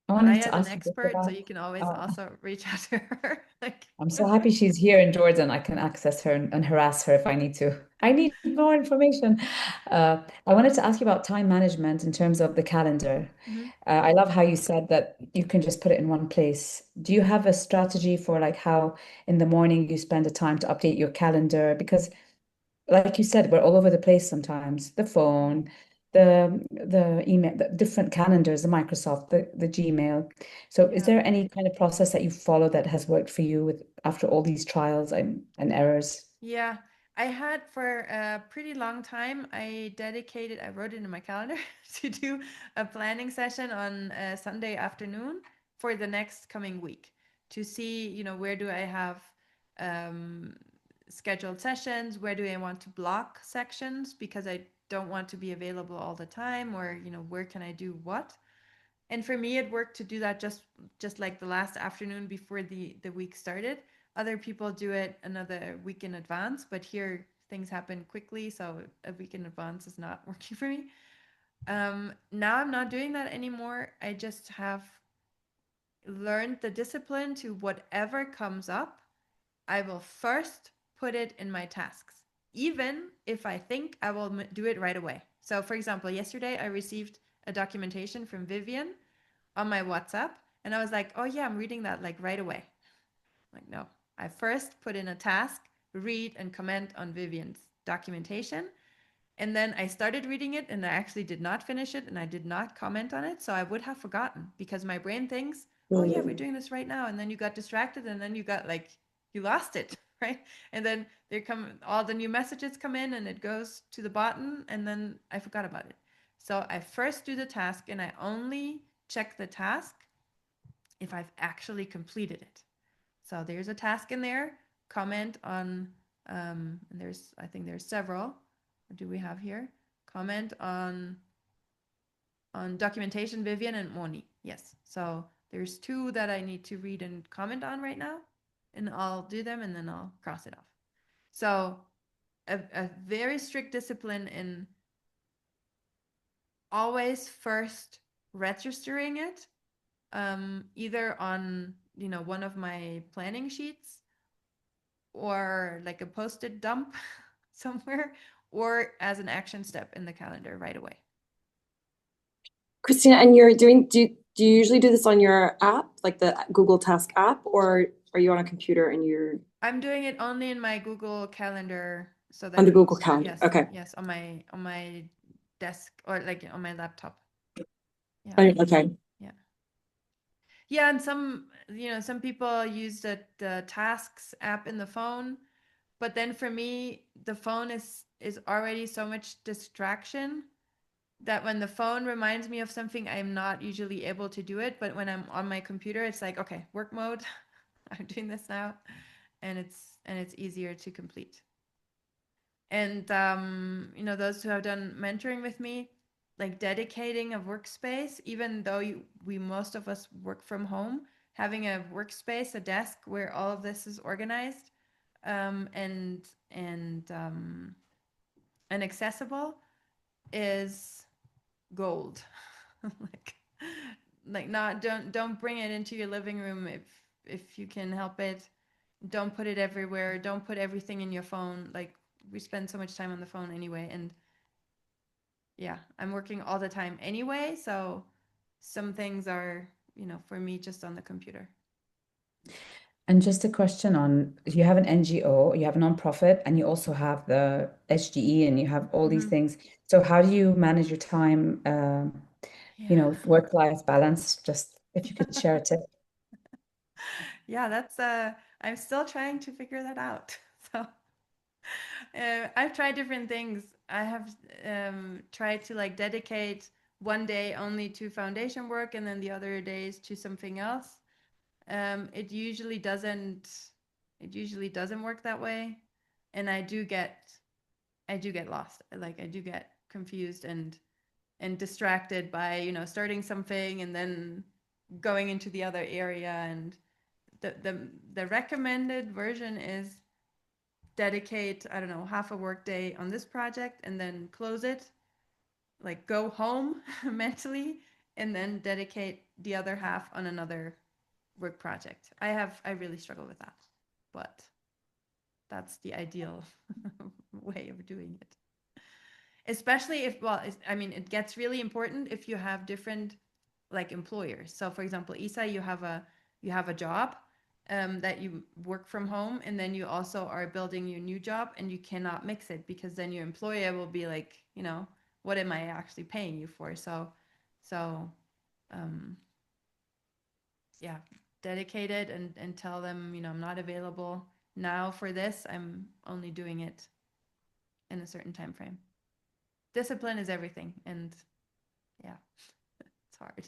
Speaker 3: I wanted
Speaker 1: Maya's
Speaker 3: to
Speaker 1: an
Speaker 3: ask you just
Speaker 1: expert, so
Speaker 3: about.
Speaker 1: you can always
Speaker 3: uh,
Speaker 1: also reach out to her. Like,
Speaker 3: I'm so happy she's here in Jordan. I can access her and harass her if I need to. I need more information. I wanted to ask you about time management in terms of the calendar.
Speaker 1: mhm.
Speaker 3: I love how you said that you can just put it in one place. Do you have a strategy for like how in the morning you spend the time to update your calendar? Because like you said, we're all over the place sometimes. The phone, the email, the different calendars, the Microsoft, the Gmail. So is
Speaker 1: Yeah.
Speaker 3: there any kind of process that you follow that has worked for you with after all these trials and errors?
Speaker 1: Yeah, I had for a pretty long time, I wrote it in my calendar to do a planning session on a Sunday afternoon for the next coming week to see, where do I have um, scheduled sessions, where do I want to block sections because I don't want to be available all the time, or, where can I do what? And for me, it worked to do that just like the last afternoon before the week started. Other people do it another week in advance, but here things happen quickly, so a week in advance is not working for me. Now I'm not doing that anymore. I just have learned the discipline to whatever comes up, I will first put it in my tasks, even if I think I will do it right away. So, for example, yesterday I received a documentation from Vivian on my WhatsApp. And I was like, oh yeah, I'm reading that like right away. Like, no, I first put in a task, read and comment on Vivian's documentation. And then I started reading it and I actually did not finish it and I did not comment on it. So I would have forgotten because my brain thinks, oh yeah, we're doing this right now. And then you got distracted and then you got like, you lost it, right? And then all the new messages come in and it goes to the bottom and then I forgot about it. So I first do the task and I only check the task if I've actually completed it. So there's a task in there, comment on, and I think there's several. What do we have here? Comment on documentation, Vivian and Moni. Yes. So there's 2 that I need to read and comment on right now, and I'll do them and then I'll cross it off. So a very strict discipline in always first registering it, either on one of my planning sheets or like a post-it dump somewhere, or as an action step in the calendar right away.
Speaker 4: Christina, and you're doing, do you usually do this on your app, like the Google Task app, or are you on a computer and you're
Speaker 1: I'm doing it only in my Google Calendar, so that
Speaker 4: on the Google Calendar?
Speaker 1: yes,
Speaker 4: Okay.
Speaker 1: yes, on my desk or like on my laptop. Yeah.
Speaker 4: Okay.
Speaker 1: Yeah, and some people use the tasks app in the phone, but then for me, the phone is already so much distraction that when the phone reminds me of something, I'm not usually able to do it. But when I'm on my computer, it's like, okay, work mode. I'm doing this now, and it's easier to complete. And those who have done mentoring with me, like dedicating a workspace, even though we most of us work from home, having a workspace, a desk where all of this is organized, and accessible is gold. like not don't bring it into your living room if you can help it. Don't put it everywhere. Don't put everything in your phone. Like we spend so much time on the phone anyway, and yeah, I'm working all the time anyway, so some things are, for me just on the computer.
Speaker 3: And just a question on, you have an NGO, you have a nonprofit, and you also have the HGE, and you have all these things. So how do you manage your time, work-life balance? Just if you could share a tip.
Speaker 1: Yeah, that's I'm still trying to figure that out. So I've tried different things. I have tried to like dedicate one day only to foundation work and then the other days to something else. It usually doesn't work that way, and I do get lost. Like I do get confused and distracted by starting something and then going into the other area. And the recommended version is dedicate, I don't know, half a work day on this project and then close it, like go home mentally, and then dedicate the other half on another work project. I really struggle with that, but that's the ideal way of doing it. Especially if, well, I mean, it gets really important if you have different like employers. So for example, Isa, you have a job that you work from home, and then you also are building your new job, and you cannot mix it because then your employer will be like, what am I actually paying you for? So um, yeah, dedicate it and tell them, I'm not available now for this. I'm only doing it in a certain time frame. Discipline is everything, and yeah, it's hard.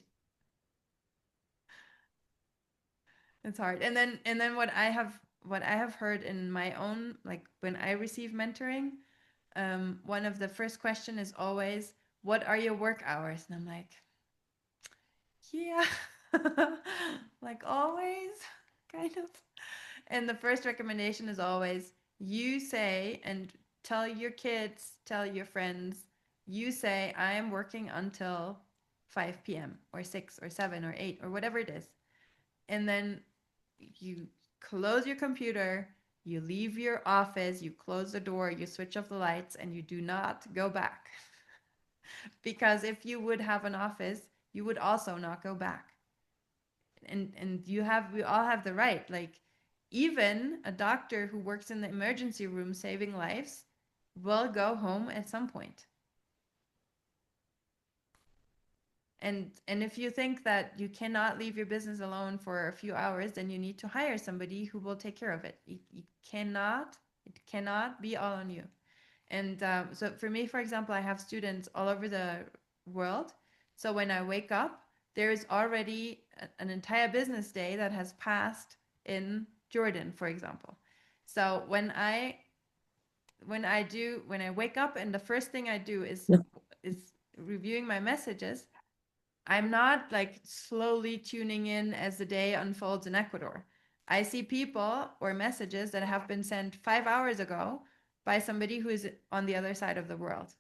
Speaker 1: It's hard. And then what I have heard in my own, like when I receive mentoring, one of the first question is always, what are your work hours? And I'm like, yeah, like always, kind of. And the first recommendation is always, you say, and tell your kids, tell your friends, you say, I am working until 5 p.m. or 6 or 7 or 8 or whatever it is. And then you close your computer, you leave your office, you close the door, you switch off the lights, and you do not go back. Because if you would have an office, you would also not go back. And we all have the right, like even a doctor who works in the emergency room saving lives will go home at some point. And if you think that you cannot leave your business alone for a few hours, then you need to hire somebody who will take care of it. It cannot be all on you. And so for me, for example, I have students all over world. So when I wake up, there is already an entire business day that has passed in Jordan, for example. So when I wake up and the first thing I do is reviewing my messages, I'm not like slowly tuning in as the day unfolds in Ecuador. I see people or messages that have been sent 5 hours ago by somebody who is on the other side of the world.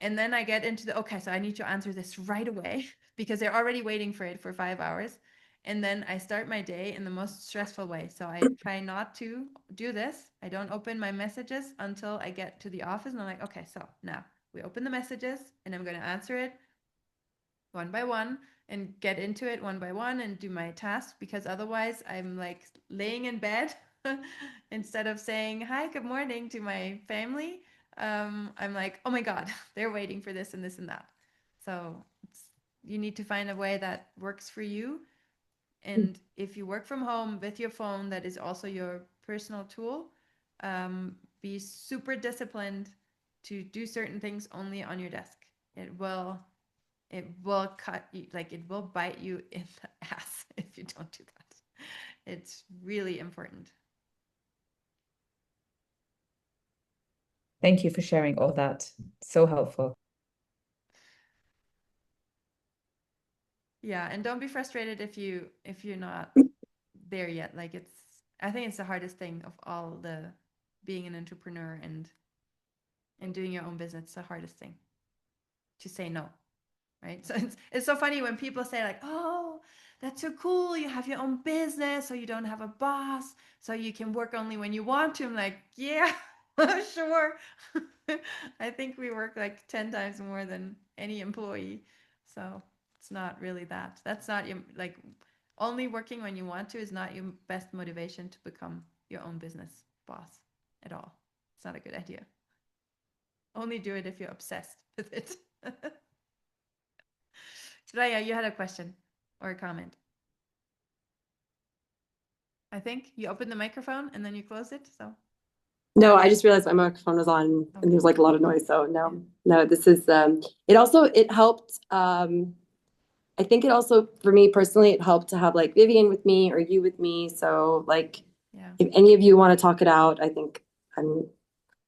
Speaker 1: And then I get into okay, so I need to answer this right away because they're already waiting for it for 5 hours. And then I start my day in the most stressful way. So I try not to do this. I don't open my messages until I get to the office. And I'm like, okay, so now we open the messages and I'm going to answer it one by one and get into it one by one and do my task, because otherwise I'm like laying in bed instead of saying hi, good morning to my family. I'm like, oh my God, they're waiting for this and this and that. So you need to find a way that works for you. And if you work from home with your phone, that is also your personal tool. Be super disciplined to do certain things only on your desk. It will cut you, like it will bite you in the ass if you don't do that. It's really important.
Speaker 3: Thank you for sharing all that. So helpful.
Speaker 1: Yeah, and don't be frustrated if you're not there yet. Like I think it's the hardest thing of all the being an entrepreneur and doing your own business. It's the hardest thing to say no. Right? So it's so funny when people say like, oh, that's so cool, you have your own business, so you don't have a boss, so you can work only when you want to. I'm like, yeah, sure. I think we work like 10 times more than any employee. So it's not really that. That's not your, like, only working when you want to is not your best motivation to become your own business boss at all. It's not a good idea. Only do it if you're obsessed with it. Raya, you had a question or a comment. I think you opened the microphone and then you closed it. So
Speaker 4: No, I just realized my microphone was on and there's like a lot of noise. So no, this is it helped. I think it also, for me personally, it helped to have like Vivian with me or you with me. So like, if any of you want to talk it out, I think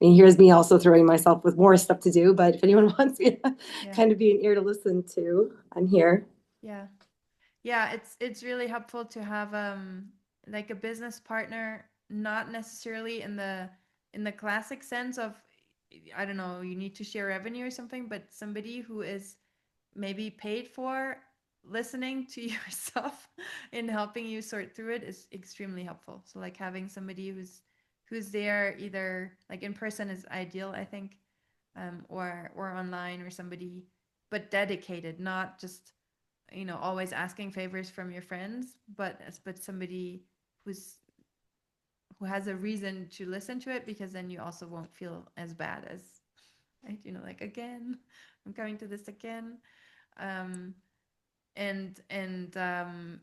Speaker 4: here's me also throwing myself with more stuff to do. But if anyone wants me to kind of be an ear to listen to, I'm here.
Speaker 1: Yeah, it's really helpful to have like a business partner, not necessarily in the classic sense of, I don't know, you need to share revenue or something, but somebody who is maybe paid for listening to your stuff and helping you sort through it is extremely helpful. So like having somebody who's there either like in person is ideal, I think, or online, or somebody but dedicated, not just always asking favors from your friends, but somebody who has a reason to listen to it, because then you also won't feel as bad as, right? Like, again, I'm coming to this again. And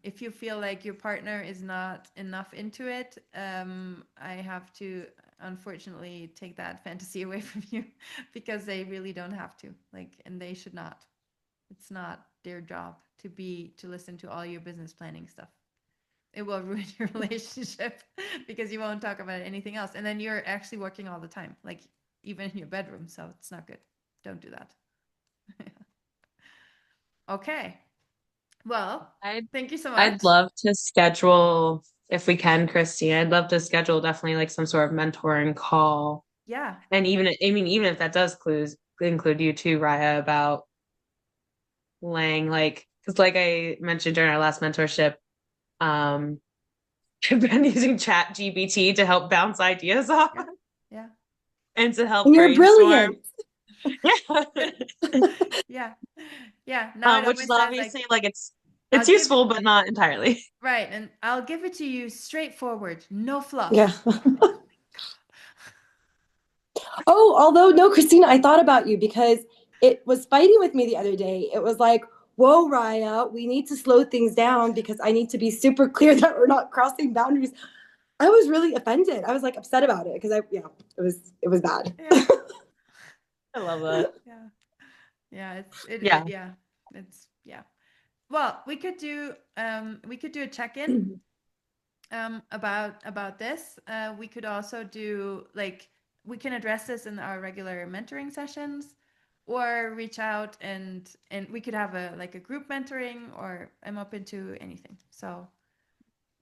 Speaker 1: if you feel like your partner is not enough into it, I have to unfortunately take that fantasy away from you, because they really don't have to, like, and they should not. It's not their job to listen to all your business planning stuff. It will ruin your relationship because you won't talk about anything else. And then you're actually working all the time, like even in your bedroom. So it's not good. Don't do that. Okay. Well, thank you so much.
Speaker 2: I'd love to schedule, if we can, Christine, I'd love to schedule definitely like some sort of mentoring call.
Speaker 1: Yeah.
Speaker 2: And even if that does include you too, Raya, about laying like, because like I mentioned during our last mentorship, I've been using ChatGPT to help bounce ideas off.
Speaker 1: Yeah.
Speaker 2: And to help
Speaker 4: and you're
Speaker 2: brainstorm.
Speaker 4: Brilliant.
Speaker 1: Yeah. Now
Speaker 2: which is obviously like it's useful, but not entirely.
Speaker 1: Right. And I'll give it to you straightforward, no fluff.
Speaker 4: Yeah. Oh, although no, Christina, I thought about you because it was fighting with me the other day. It was like, whoa, Raya, we need to slow things down because I need to be super clear that we're not crossing boundaries. I was really offended. I was like upset about it because it was bad.
Speaker 1: Yeah.
Speaker 2: I love that.
Speaker 1: Yeah,
Speaker 2: Yeah.
Speaker 1: yeah, it's yeah. Well, we could do a check-in about this. We could also do like we can address this in our regular mentoring sessions, or reach out and we could have a like a group mentoring, or I'm open to anything. So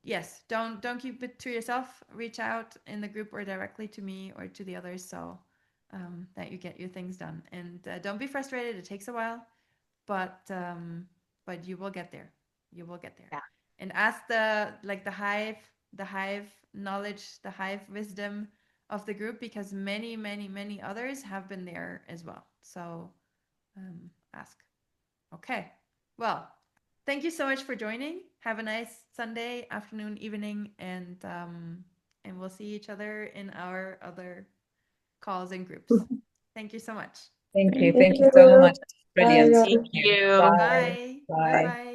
Speaker 1: yes, don't keep it to yourself. Reach out in the group or directly to me or to the others, so that you get your things done. And don't be frustrated. It takes a while, but you will get there. You will get there.
Speaker 2: Yeah.
Speaker 1: And ask the hive knowledge, the hive wisdom of the group, because many others have been there as well. So ask. Okay. Well, thank you so much for joining. Have a nice Sunday afternoon, evening, and we'll see each other in our other calls and groups. Thank you so much.
Speaker 3: Thank you.
Speaker 4: Thank
Speaker 3: Thank you so
Speaker 4: you.
Speaker 3: much.
Speaker 4: Bye,
Speaker 3: Brilliant.
Speaker 4: guys.
Speaker 2: Thank you.
Speaker 3: Bye.
Speaker 1: Bye.
Speaker 3: Bye.
Speaker 1: Bye.